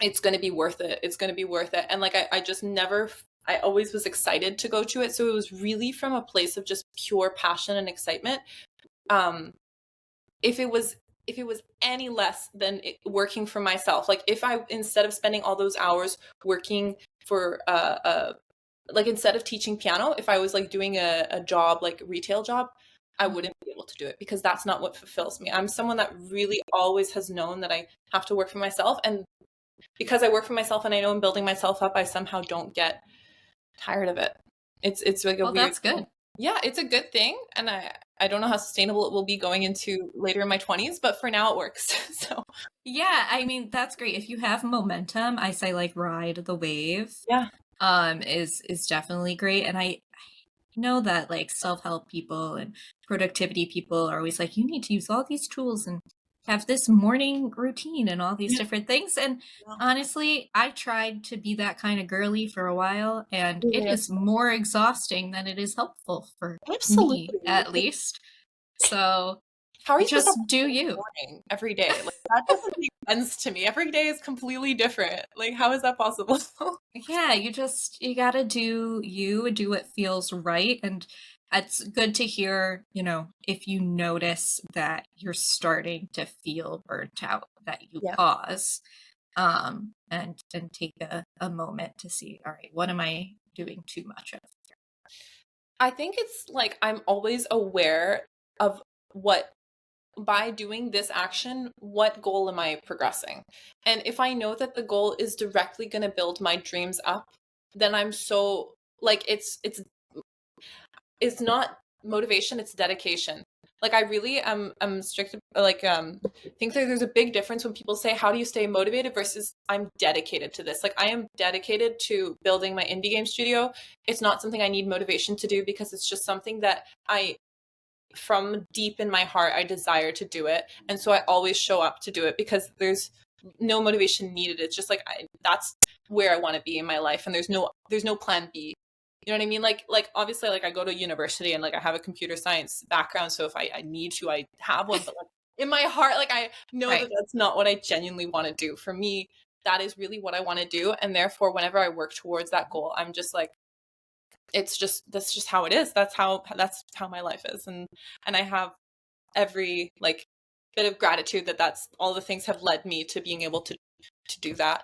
it's going to be worth it. It's going to be worth it. And like I just never, I always was excited to go to it. So it was really from a place of just pure passion and excitement. Um, if it was, if it was any less than working for myself, like if I, instead of spending all those hours working for like instead of teaching piano, if I was like doing a job, like a retail job, I Mhm. wouldn't be able to do it because that's not what fulfills me. I'm someone that really always has known that I have to work for myself. And because I work for myself and I know I'm building myself up, I somehow don't get tired of it. It's like a Well, weird that's thing. good. Yeah, it's a good thing. And I don't know how sustainable it will be going into later in my 20s, but for now it works. So Yeah, I mean, that's great. If you have momentum, I say like ride the wave. yeah. Is definitely great. And I know that like self-help people and productivity people are always like, you need to use all these tools and have this morning routine and all these Yeah. different things. And honestly, I tried to be that kind of girly for a while, and it Yeah. is more exhausting than it is helpful for me, Absolutely. at least. So How are you supposed to have just do a you. morning every day? Like that doesn't make sense to me. Every day is completely different. Like how is that possible? Yeah, you gotta do you, do what feels right. And it's good to hear, if you notice that you're starting to feel burnt out, that you Yeah. pause, and take a moment to see, all right, what am I doing too much of? I think it's like I'm always aware of what, by doing this action, what goal am I progressing? And if I know that the goal is directly going to build my dreams up, then I'm so like it's not motivation, it's dedication. Like I really am strict, like think that there's a big difference when people say how do you stay motivated versus I'm dedicated to this. Like I am dedicated to building my indie game studio. It's not something I need motivation to do because it's just something that I, from deep in my heart, I desire to do it. And so I always show up to do it because there's no motivation needed. It's just like that's where I want to be in my life, and there's no plan B. You know what I mean? Like obviously, like I go to university and like I have a computer science background, so if I need to, I have one. But like in my heart, like I know that Right. that's not what I genuinely want to do. For me, that is really what I want to do, and therefore, whenever I work towards that goal, I'm just like it's just that's just how it is. That's how my life is, and I have every like bit of gratitude that that's all the things have led me to being able to do that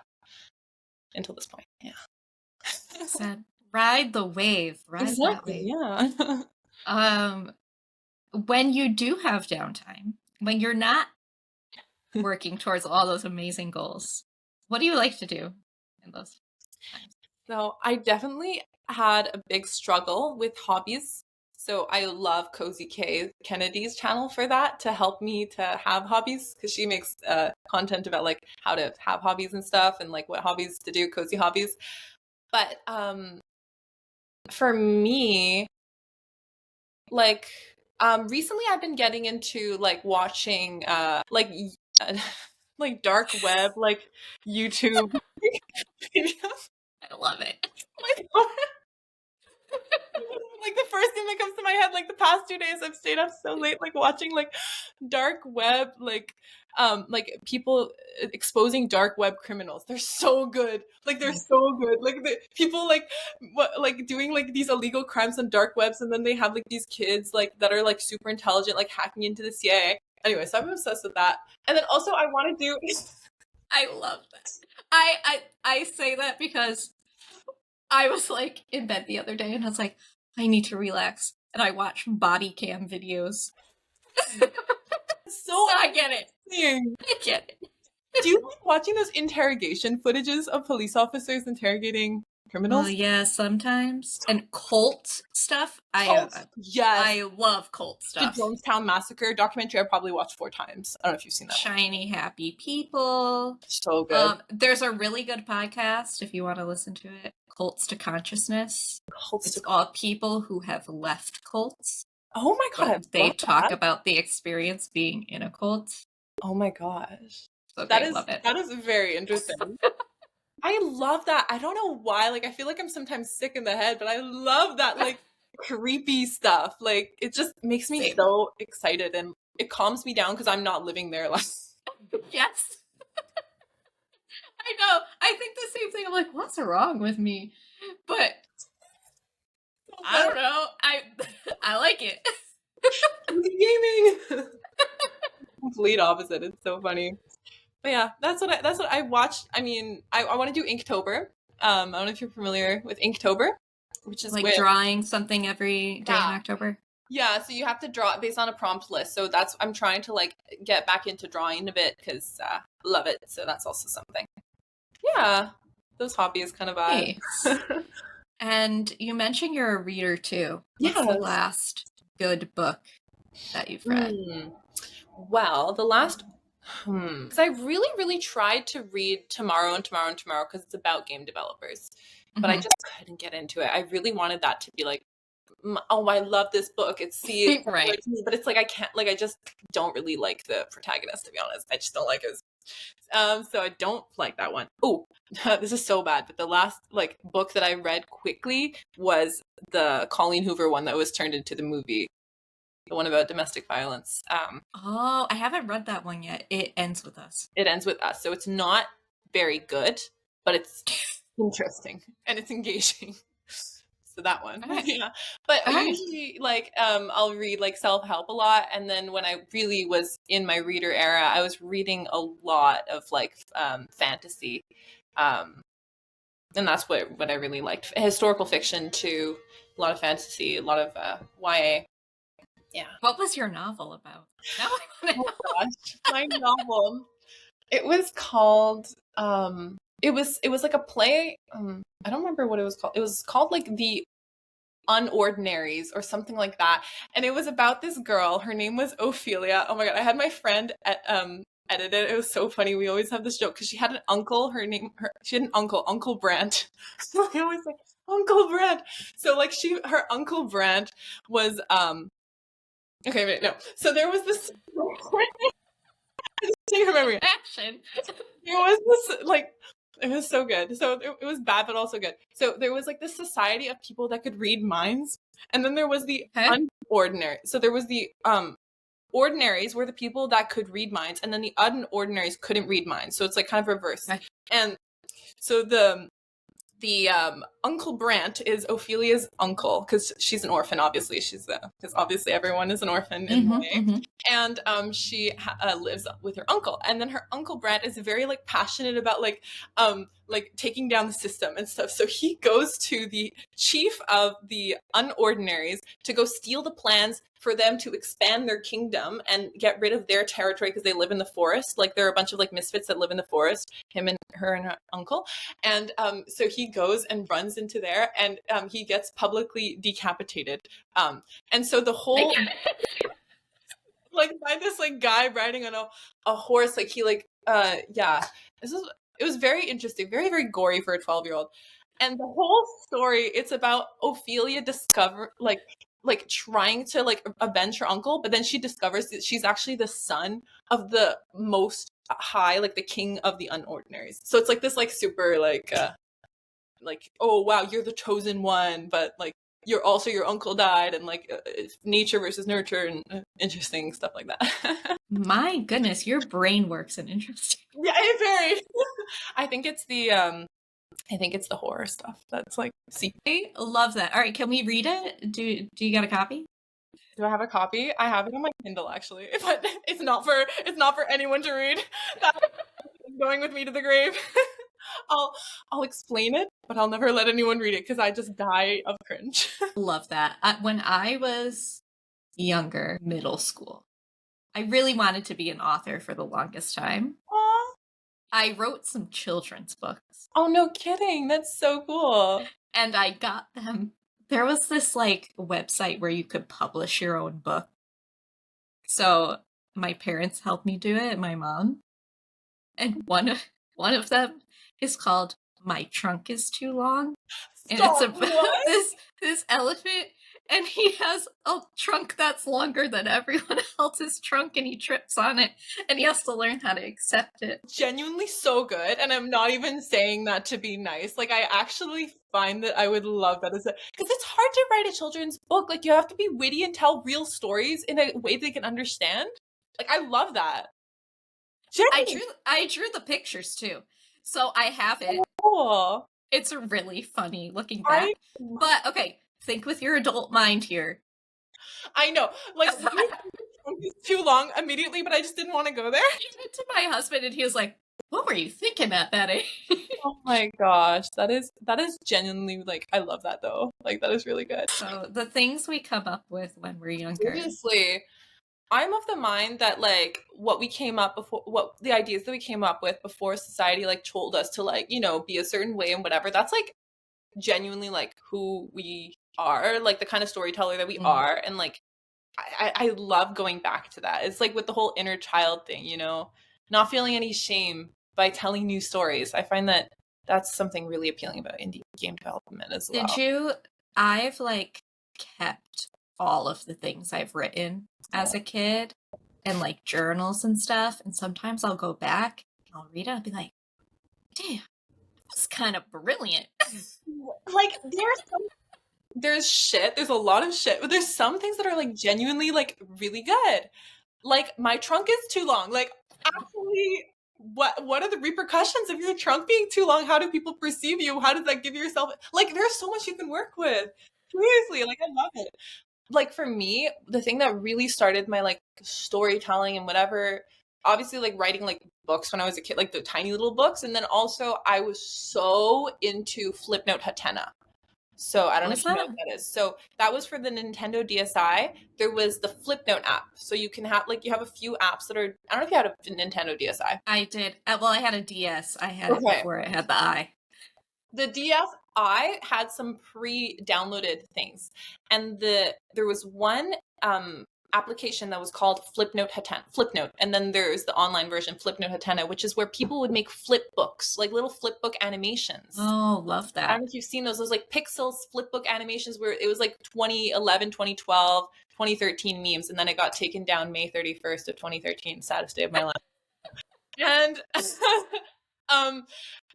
until this point. Yeah. Said, ride the wave, ride that Exactly. wave. Yeah. Um, when you do have downtime, when you're not working towards all those amazing goals, what do you like to do in those times? So I definitely had a big struggle with hobbies. So I love Cozy K Kennedy's channel for that to help me to have hobbies because she makes content about like how to have hobbies and stuff and like what hobbies to do, cozy hobbies. But for me, like recently I've been getting into like watching uh, like dark web like YouTube videos. I love it. Like like the first thing that comes to my head, like the past 2 days I've stayed up so late like watching like dark web like people exposing dark web criminals. They're so good. Like they're so good. Like the people like doing like these illegal crimes on dark webs, and then they have like these kids like that are like super intelligent like hacking into the CIA. Anyway, so I'm obsessed with that. And then also I want to do I love that. I say that because I was like in bed the other day and I was like, I need to relax. And I watch body cam videos. so So I get it. amazing. I get it. Do you like watching those interrogation footages of police officers interrogating Criminals? Yeah, sometimes. And cult stuff. Cult. Yes. I love cult The stuff. Jonestown Massacre documentary I probably watched 4 times. I don't know if you've seen that one. Shiny, happy people. So good. There's a really good podcast if you want to listen to it. Cults to Consciousness. Cults It's to. all people who have left cults, Oh my god, I but they love talk that. about the experience being in a cult. Oh my gosh. So That great, is love it. that is very interesting. I love that. I don't know why. Like, I feel like I'm sometimes sick in the head, but I love that, like, creepy stuff. Like, it just makes me Same. so excited and it calms me down because I'm not living there. Like, Yes. I know. I think the same thing. I'm like, what's wrong with me? But I don't know. I like it. gaming. Complete opposite. It's so funny. But yeah, that's what I watched. I mean, I want to do Inktober. I don't know if you're familiar with Inktober, which is Like with drawing something every day in yeah. October. Yeah, so you have to draw it based on a prompt list. So that's I'm trying to like get back into drawing a bit because love it. So that's also something. Yeah, those hobbies kind of vibe. Nice. And you mentioned you're a reader too. What's the Yes. last good book that you've read? Well, the last because I really, really tried to read Tomorrow and Tomorrow and Tomorrow because it's about game developers, but I Mhm. just couldn't get into it. I really wanted that to be like, oh, I love this book. It's similar Right. to me, but it's like I can't like I just don't really like the protagonist to be honest. I just don't like his. So I don't like that one. Oh, this is so bad. But the last like book that I read quickly was the Colleen Hoover one that was turned into the movie, the one about domestic violence. Oh, I haven't read that one yet. It ends with us. It ends with us, so it's not very good, but it's interesting and it's engaging. So that one, All right. yeah. But All right. usually, like, I'll read like self help a lot, and then when I really was in my reader era, I was reading a lot of like fantasy, um, and that's what I really liked. Historical fiction too, a lot of fantasy, a lot of YA. Yeah. What was your novel about? Now I want to Oh know. gosh, my novel. It was called it was like a play. I don't remember what it was called. It was called like The Unordinaries or something like that. And it was about this girl. Her name was Ophelia. Oh my god, I had my friend edit it. It was so funny. We always have this joke because she had an uncle. She had an uncle, Uncle Brant. So we always like Uncle Brant. So like her Uncle Brant was okay, wait, no. So there was this I can't remember. Action. There was this like it was so good. So it was bad but also good. So there was like this society of people that could read minds, and then there was the Okay. unordinary. So there was the ordinaries were the people that could read minds, and then the unordinaries couldn't read minds. So it's like kind of reverse. Okay. And so the Uncle Brant is Ophelia's uncle because she's an orphan. Obviously, because obviously everyone is an orphan in YA. And she lives with her uncle, and then her Uncle Brant is very like passionate about like taking down the system and stuff. So he goes to the chief of the unordinaries to go steal the plans for them to expand their kingdom and get rid of their territory because they live in the forest. Like there are a bunch of like misfits that live in the forest. Him and her uncle, and so he goes and runs into there, and he gets publicly decapitated. And so the whole like by this like guy riding on a horse, like he like yeah, this is it was very interesting, very very gory for a 12-year-old. And the whole story, it's about Ophelia discover like trying to like avenge her uncle, but then she discovers that she's actually the son of the most high, like the king of the unordinaries. So it's like this like super like oh wow, you're the chosen one, but like you're also your uncle died, and like nature versus nurture, and interesting stuff like that. My goodness, your brain works in interesting. Yeah, it's very. I think it's the horror stuff that's like. See, I love that. All right, can we read it? Do you got a copy? do I have a copy? I have it on my Kindle actually, but it's not for anyone to read. That's going with me to the grave. I'll explain it, but I'll never let anyone read it because I just die of cringe. Love that. When I was younger, middle school, I really wanted to be an author for the longest time. Aww. I wrote some children's books Oh, no kidding. That's so cool. and I got them. There was this like website where you could publish your own book. So my parents helped me do it, my mom. And one of them is called My Trunk is Too Long. And it's Stop. about What? this elephant and he has a trunk that's longer than everyone else's trunk and he trips on it and he has to learn how to accept it. Genuinely so good, and I'm not even saying that to be nice. Like, I actually find that I would love that as a because it's hard to write a children's book. Like, you have to be witty and tell real stories in a way they can understand. Like, I love that. I Jenny, drew I drew the pictures too. So I have it. cool. It's really funny looking I back. But okay, think with your adult mind here. I know. Like, it's too long immediately, but I just didn't want to go there. I did it to my husband and he was like, "What were you thinking at that age?" Oh my gosh, that is genuinely like I love that though. Like that is really good. So the things we come up with when we're younger. Seriously, I'm of the mind that like what we came up before, what the ideas that we came up with before society like told us to like be a certain way and whatever. That's like genuinely like who we are, like the kind of storyteller that we Mm. are, and like I love going back to that. It's like with the whole inner child thing, not feeling any shame by telling new stories. I find that that's something really appealing about indie game development as well. Did you? I've like kept all of the things I've written as a kid and like journals and stuff. And sometimes I'll go back and I'll read it and be like, damn, that's kind of brilliant. Like there's a lot of shit, but there's some things that are like genuinely like really good. Like my trunk is too long. Like actually what are the repercussions of your trunk being too long? How do people perceive you? How does that give yourself like there's so much you can work with. Seriously, like I love it. Like for me, the thing that really started my like storytelling and whatever, obviously like writing like books when I was a kid, like the tiny little books, and then also I was so into Flipnote Hatena. So I don't know What's if you know that? what that is. So that was for the Nintendo DSi. There was the Flipnote app. So you can have like you have a few apps that are I don't know if you had a Nintendo DSi. I did. Well, I had a DS. I had it Okay. before it had the I. The DSi had some pre-downloaded things, and there was one application that was called Flipnote, and then there's the online version Flipnote Hatena, which is where people would make flip books, like little flip book animations. Oh, love I that. don't know if you've seen those like pixels flip book animations where it was like 2011, 2012, 2013 memes, and then it got taken down May 31st of 2013, saddest day of my life. And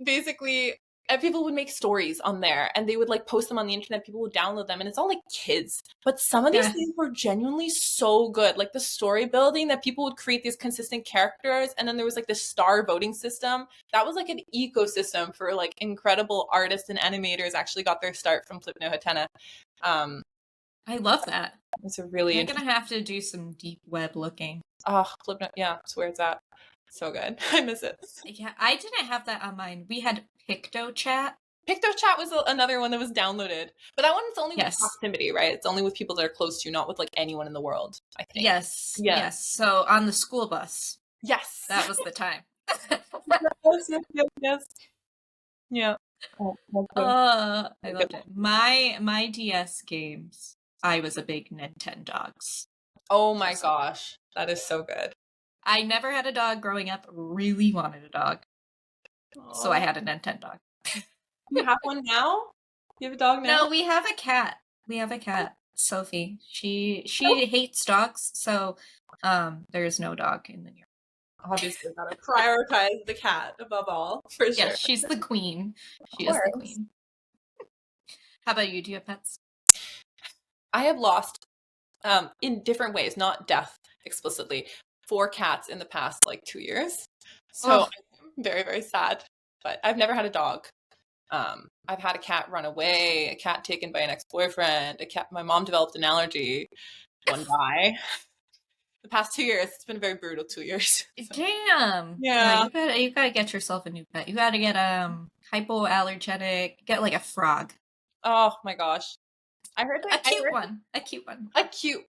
basically people would make stories on there and they would like post them on the internet, people would download them, and it's all like kids, but some of these things were genuinely so good, like the story building that people would create these consistent characters, and then there was like the star voting system that was like an ecosystem for like incredible artists and animators actually got their start from Flipnote Hatena. I love that. It's a really I'm gonna have to do some deep web looking. Flipnote, yeah, it's where it's at. So good. I miss it. Yeah, I didn't have that on mine. We had PictoChat. PictoChat was another one that was downloaded, but that one's only with Yes. proximity, right? It's only with people that are close to you, not with like anyone in the world, I think. Yes. Yeah. Yes. So on the school bus, Yes. that was the time. Yes. Yeah. Oh, I loved it. My DS games, I was a big Nintendo dogs. oh my gosh. That is so good. I never had a dog growing up, really wanted a dog. So I had a Nintendo dog. You have one now? You have a dog now? No, we have a cat. We have a cat, Sophie. She hates dogs, so there's no dog in the near. Obviously, gotta prioritize the cat above all, for sure. Yes, she's the queen. She is the queen. How about you? Do you have pets? I have lost, in different ways, not death explicitly, 4 cats in the past like 2 years. So I'm very, very sad. But I've never had a dog. I've had a cat run away, a cat taken by an ex-boyfriend, a cat. My mom developed an allergy, one die. The past 2 years, it's been a very brutal 2 years. So. Damn. Yeah. No, you gotta get yourself a new pet. You gotta get hypoallergenic. Get like a frog. Oh my gosh. I heard that A cute one. A cute one. A cute.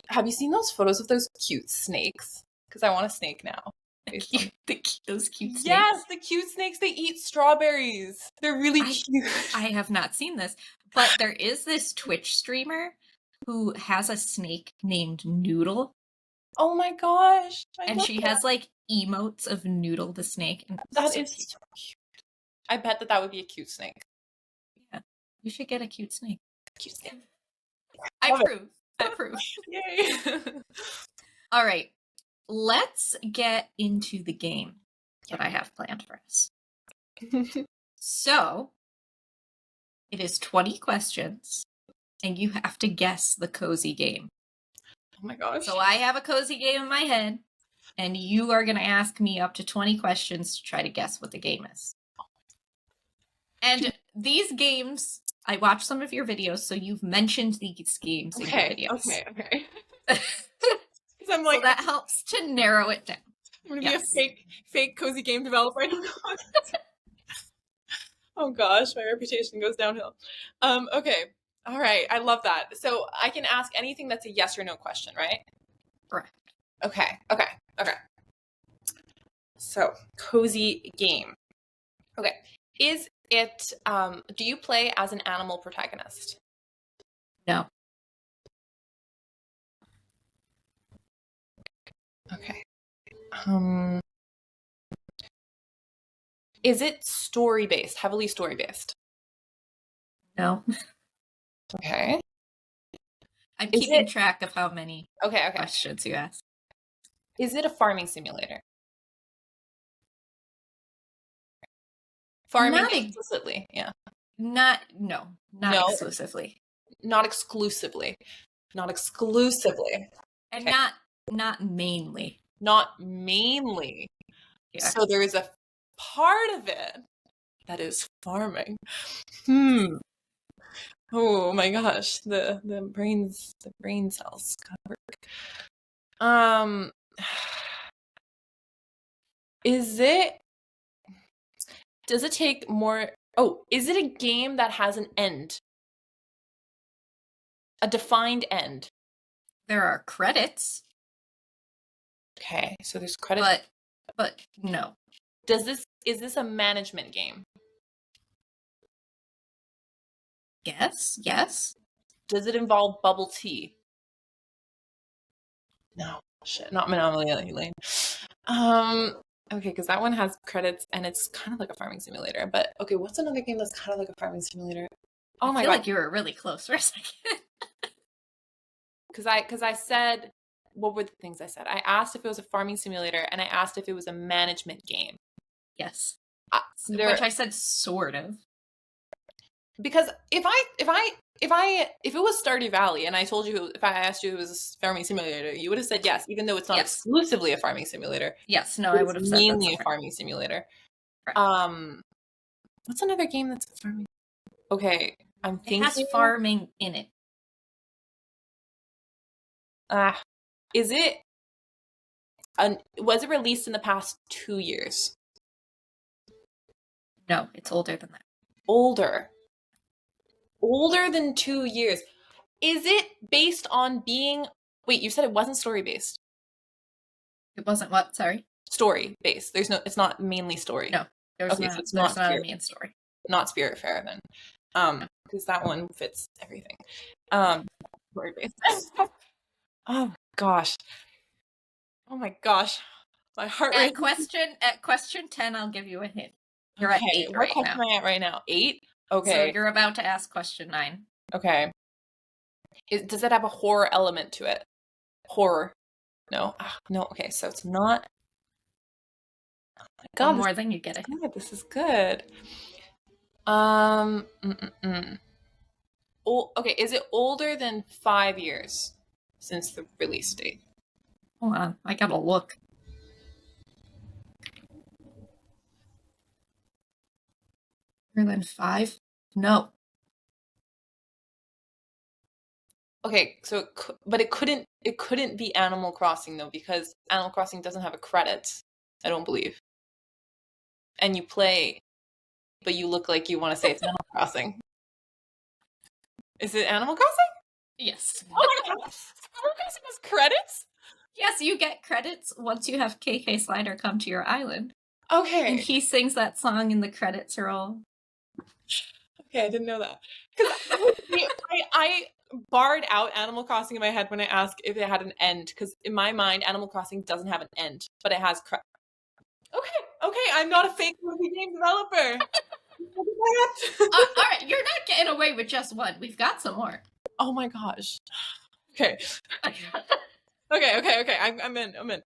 Have you seen those photos of those cute snakes? Because I want a snake now. Those cute snakes. Yes, the cute snakes, they eat strawberries. They're really cute. I have not seen this, but there is this Twitch streamer who has a snake named Noodle, Oh my gosh. and she has like emotes of Noodle the snake, and That so is cute. so cute. I bet that would be a cute snake. Yeah, you should get a cute snake. Cute snake. I Love it. approve. I approve. Yay. All right, let's get into the game that I have planned for us. So, it is 20 questions, and you have to guess the cozy game. Oh my gosh. So I have a cozy game in my head, and you are going to ask me up to 20 questions to try to guess what the game is. And these games, I watched some of your videos, so you've mentioned these games in your videos. Okay. Because I'm like, so that helps to narrow it down. I'm gonna be a fake cozy game developer. I don't know. Oh gosh, my reputation goes downhill. Okay. All right. I love that. So I can ask anything that's a yes or no question, right? Correct. Okay. So cozy game. Okay. Is it, do you play as an animal protagonist? No. Okay. Is it story-based, heavily story-based? No. Okay. I'm keeping track of how many questions you ask. Is it a farming simulator? Farming explicitly, yeah. Not exclusively. Not exclusively. Not exclusively. And not mainly. Not mainly. Yeah. So there is a part of it that is farming. Oh my gosh, the brain cells gotta work. Does it take more? Oh, is it a game that has an end? A defined end? There are credits. Okay, so there's credits. But no. Is this a management game? Yes. Does it involve bubble tea? No. Shit, not Monopoly Lane. Okay, because that one has credits and it's kind of like a farming simulator. But okay, what's another game that's kind of like a farming simulator? Oh my god! I feel like you were really close for a second. Because I said, what were the things I said? I asked if it was a farming simulator and I asked if it was a management game. Yes. Which I said sort of. Because if it was Stardew Valley and I told you, if I asked you if it was a farming simulator, you would have said yes, even though it's not exclusively a farming simulator. Yes, no, I would have said mainly a farming simulator. Right. What's another game that's a farming? Okay, I'm thinking. It has farming in it. Is it? Was it released in the past 2 years? No, it's older than that. Older than 2 years. Is it based on being? Wait, you said it wasn't story based. It wasn't what? Sorry. Story based. It's not mainly story. No, there's not a main story. Not Spiritfarer then, because that one fits everything. Story based. Oh gosh. Oh my gosh. My heart rate. At question 10, I'll give you a hint. You're at 8 right now. What question am I at right now? 8? Okay. So you're about to ask question 9. Okay. Does it have a horror element to it? Horror. No. No. Okay, so it's not. Oh my god. More than you get it. God, this is good. Okay, is it older than 5 years since the release date? Hold on, I gotta look. Older than 5? No. Okay, so but it couldn't be Animal Crossing though, because Animal Crossing doesn't have a credit, I don't believe. And you play, but you look like you want to say it's Animal Crossing. Is it Animal Crossing? Yes. Oh my god! Animal Crossing has credits? Yes, you get credits once you have KK Slider come to your island. And Okay. he sings that song and the credits roll. Okay, I didn't know that. Because I barred out Animal Crossing in my head when I asked if it had an end. Because in my mind, Animal Crossing doesn't have an end, but it has. Okay, I'm not a fake movie game developer. All right, you're not getting away with just one. We've got some more. Oh my gosh. Okay. Okay. I'm in. I'm in.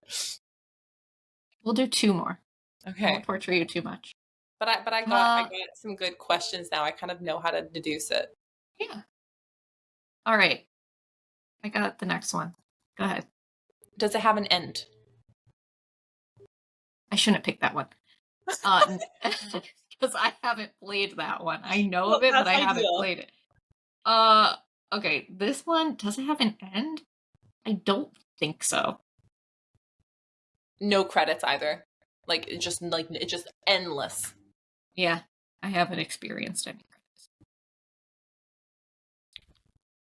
We'll do two more. I Okay. won't torture you too much. I got some good questions now. I kind of know how to deduce it. Yeah. All right. I got the next one. Go ahead. Does it have an end? I shouldn't pick that one. Because I haven't played that one. I know of it, but That's I haven't ideal. played it. Okay, this one, does it have an end? I don't think so. No credits either. It's just endless. Yeah, I haven't experienced any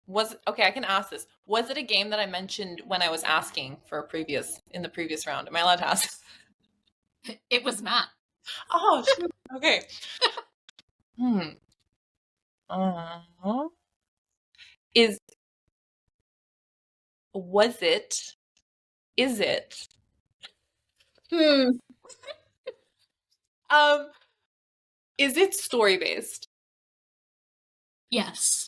credits. Okay, I can ask this. Was it a game that I mentioned when I was asking for in the previous round? Am I allowed to ask? It was not. Oh, shoot. Okay. Hmm. Uh, is was it? Is it? Hmm. Um, is it story based? Yes.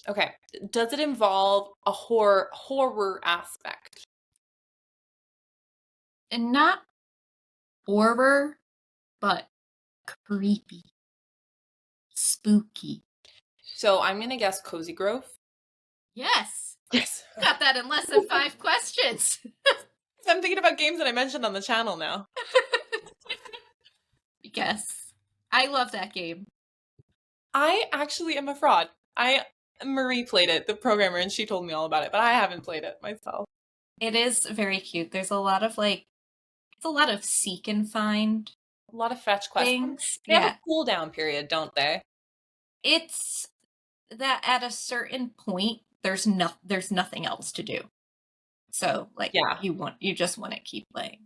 Okay. Does it involve a horror aspect? And not horror, but creepy, spooky. So I'm gonna guess Cozy Grove. Yes. Yes. Got that in less than 5 questions. I'm thinking about games that I mentioned on the channel now. Yes. I love that game. I actually am a fraud. Marie played it, the programmer, and she told me all about it, but I haven't played it myself. It is very cute. There's a lot of it's a lot of seek and find A lot of fetch quests. things. They have Yeah. a cooldown period, don't they? It's that at a certain point there's nothing else to do. So Yeah. you just want to keep playing.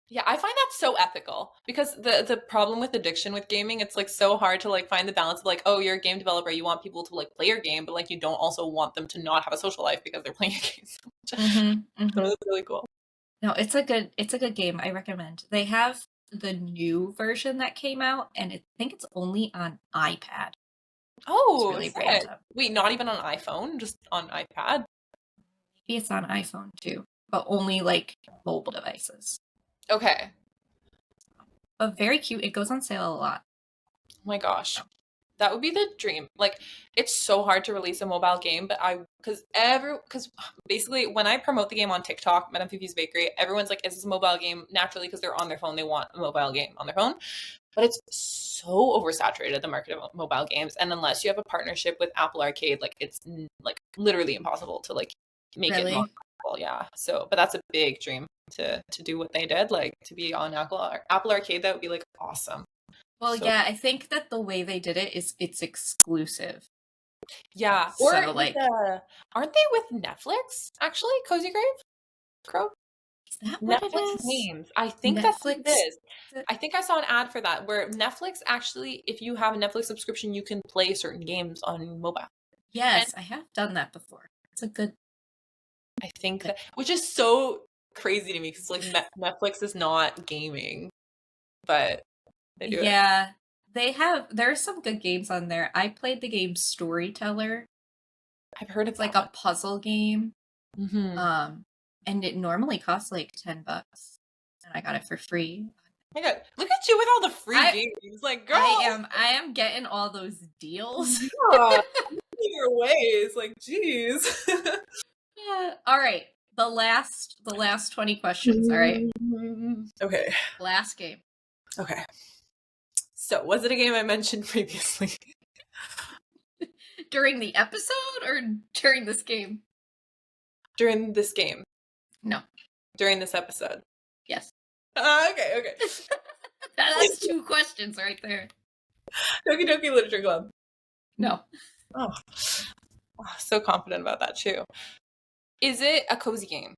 Yeah, I find that so ethical because the problem with addiction with gaming, it's like so hard to like find the balance of like, oh, you're a game developer, you want people to like play your game, but like you don't also want them to not have a social life because they're playing a game so much. So it's really cool. No, it's a good game. I recommend. They have the new version that came out, and I think it's only on iPad. It's Oh, really sick. random. Wait, not even on iPhone, just on iPad? Maybe it's on iPhone too, but only like mobile devices. Okay. But very cute. It goes on sale a lot. Oh my gosh. That would be the dream. Like, it's so hard to release a mobile game, but because basically when I promote the game on TikTok, Madame Fifi's Bakery, everyone's like, is this a mobile game? Naturally, because they're on their phone, they want a mobile game on their phone. But it's so oversaturated, the market of mobile games. And unless you have a partnership with Apple Arcade, like it's like literally impossible to like make it Really? non-mobile. Yeah. So, but that's a big dream to do what they did, like to be on Apple Arcade. That would be like awesome. Well, So yeah, I think that the way they did it is it's exclusive. yeah. So Aren't they with Netflix? Actually, Cozy Grove? is that what it Netflix is? games. I think that's what it Netflix. is. I think I saw an ad for that where Netflix actually, if you have a Netflix subscription, you can play certain games on mobile. And Yes, I have done that before. It's a good. I think that, which is so crazy to me because like Netflix is not gaming, but they do it. Yeah, there's some good games on there. I played the game Storyteller. I've heard of It's like that a puzzle game. one. Mm-hmm. And it normally costs like $10, and I got it for free. My God, look at you with all the free games, like girl. I am getting all those deals. Yeah, your ways, like geez. Yeah. All right, the last 20 questions. All right, Okay. last game. Okay. So, was it a game I mentioned previously? During the episode or during this game? During this game? No. During this episode? Yes. Okay. That's 2 questions right there. Doki Doki Literature Club. No. Oh, so confident about that too. Is it a cozy game?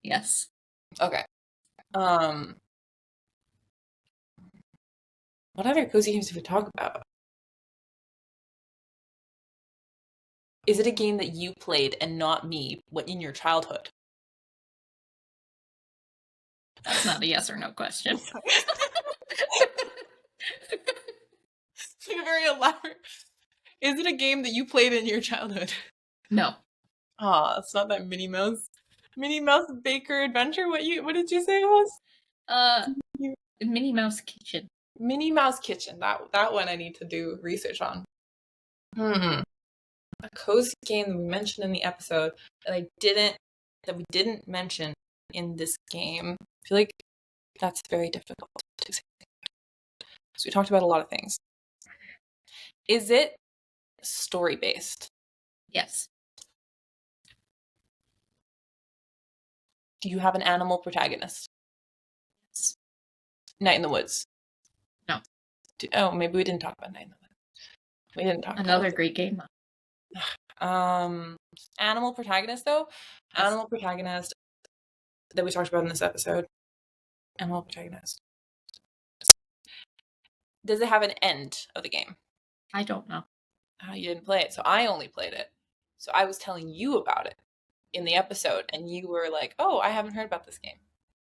Yes. Okay. What other cozy games do we talk about? Is it a game that you played and not me in your childhood? That's not a yes or no question. It's like a very elaborate. Is it a game that you played in your childhood? No. It's not that Minnie Mouse Baker Adventure. What did you say it was? Minnie Mouse Kitchen. Minnie Mouse Kitchen. That one I need to do research on. A cozy game that we mentioned in the episode that we didn't mention in this game. I feel like that's very difficult to say. So we talked about a lot of things. Is it story based? Yes. Do you have an animal protagonist? Yes. Night in the Woods. No. Maybe we didn't talk about Night in the Woods. We didn't talk Another great game. Animal protagonist though? Yes. Animal protagonist that we talked about in this episode. Animal protagonist. Does it have an end of the game? I don't know. Oh, you didn't play it, so I only played it. So I was telling you about it in the episode, and you were like, "Oh, I haven't heard about this game,"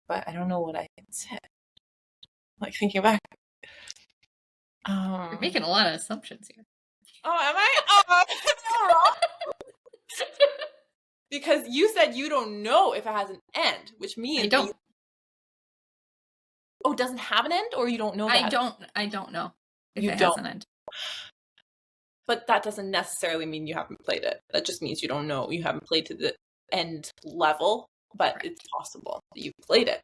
but I don't know what I said. Like thinking back. You're making a lot of assumptions here. Oh, am I? Oh, because you said you don't know if it has an end, which means I don't. Oh, it doesn't have an end, or you don't know that? I don't know if You it don't. has an end. But that doesn't necessarily mean you haven't played it. That just means you don't know. You haven't played to the end level, but Correct. It's possible that you've played it.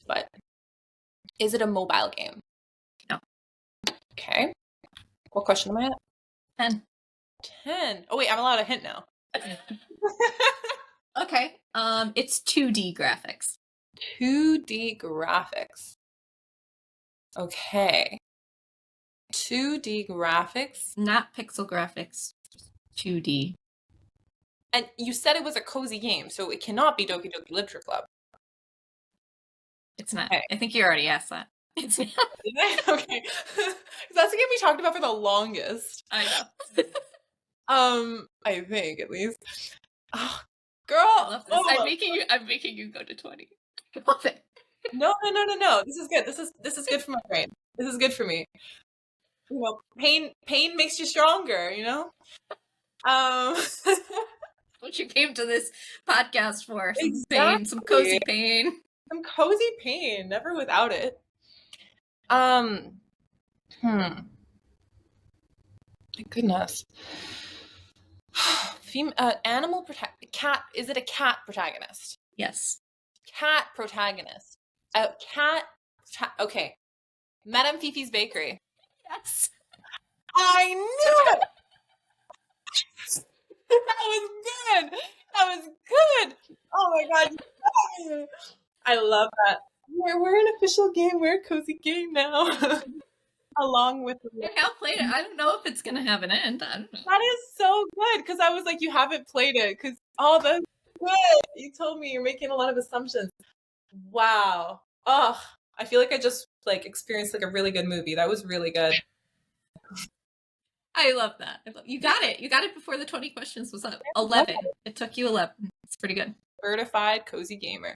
But is it a mobile game? No. Okay. What question am I at? 10. 10. Oh, wait, I'm allowed a hint now. Okay. It's 2D graphics. 2D graphics. Okay. 2D graphics. Not pixel graphics. 2D. And you said it was a cozy game, so it cannot be Doki Doki Literature Club. It's not. Okay. I think you already asked that. It's not. Okay. That's the game we talked about for the longest. I know. I think at least. Oh, girl. I love this. Oh. I'm making you go to 20. I love it. No. This is good. This is good for my brain. This is good for me. You know, pain makes you stronger, you know? What you came to this podcast for. Some Exactly. pain, some cozy pain. Some cozy pain, never without it. My goodness. Cat. Is it a cat protagonist? Yes. Cat protagonist. A cat. Okay. Madame Fifi's Bakery. Yes. I knew it. That was good. That was good. Oh my god. I love that. We're an official game. We're a cozy game now. Along with I have played it. I don't know if it's gonna have an end. I don't know. That is so good because I was like, you haven't played it because that's good. You told me you're making a lot of assumptions. Wow. Oh, I feel like I just experienced a really good movie. That was really good. I love that. You got it. You got it before the 20 questions was up. 11. It took you 11. It's pretty good. Certified cozy gamer.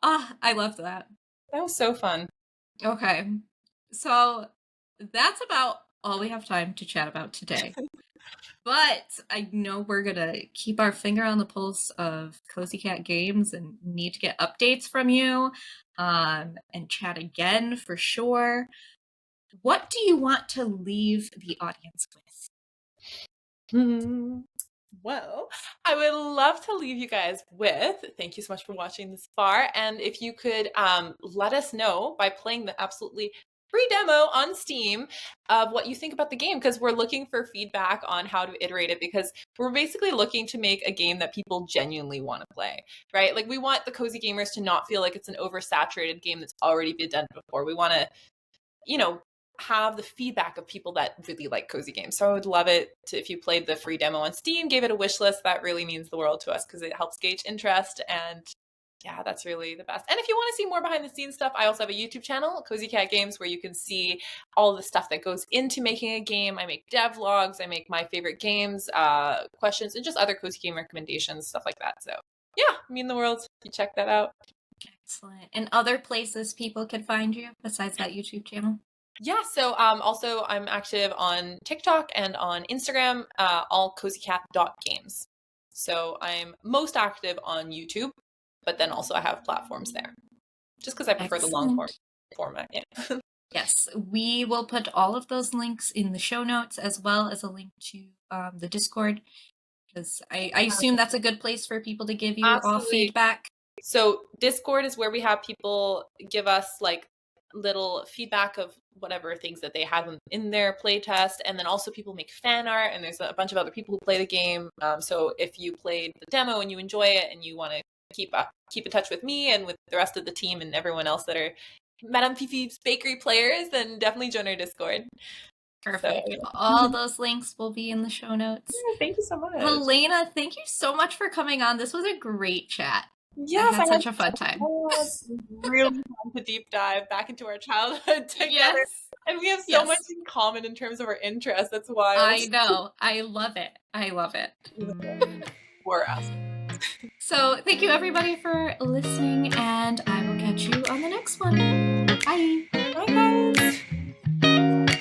I loved that. That was so fun. Okay. So that's about all we have time to chat about today. But I know we're going to keep our finger on the pulse of CozyCat Games and need to get updates from you and chat again for sure. What do you want to leave the audience with? Well, I would love to leave you guys with thank you so much for watching this far. And if you could let us know by playing the absolutely free demo on Steam of what you think about the game, because we're looking for feedback on how to iterate it, because we're basically looking to make a game that people genuinely want to play, right? Like we want the cozy gamers to not feel like it's an oversaturated game that's already been done before. We want to, have the feedback of people that really like cozy games. So I would love it if you played the free demo on Steam, gave it a wish list. That really means the world to us because it helps gauge interest. And yeah, that's really the best. And if you want to see more behind the scenes stuff, I also have a YouTube channel, CozyCat Games, where you can see all the stuff that goes into making a game. I make dev vlogs, I make my favorite games, questions, and just other cozy game recommendations, stuff like that. So yeah, mean the world. You check that out. Excellent. And other places people can find you besides that YouTube channel? Yeah, so also I'm active on TikTok and on Instagram, all CozyCat.games. So I'm most active on YouTube, but then also I have platforms there, just because I prefer the long format. Yeah. Yes, we will put all of those links in the show notes as well as a link to the Discord, because I assume that's a good place for people to give you all feedback. So Discord is where we have people give us like little feedback of whatever things that they have in their playtest, and then also people make fan art, and there's a bunch of other people who play the game. So if you played the demo and you enjoy it and you want to keep in touch with me and with the rest of the team and everyone else that are Madame Fifi's bakery players, then definitely join our Discord. Perfect. So, yeah. All those links will be in the show notes. Yeah, thank you so much. Helena, thank you so much for coming on. This was a great chat. Yes, I had such a fun time. Really fun to deep dive back into our childhood together. Yes. And we have so much in common in terms of our interests. That's wild. I know. I love it. I love it. For us. So thank you everybody for listening, and I will catch you on the next one. Bye. Bye guys.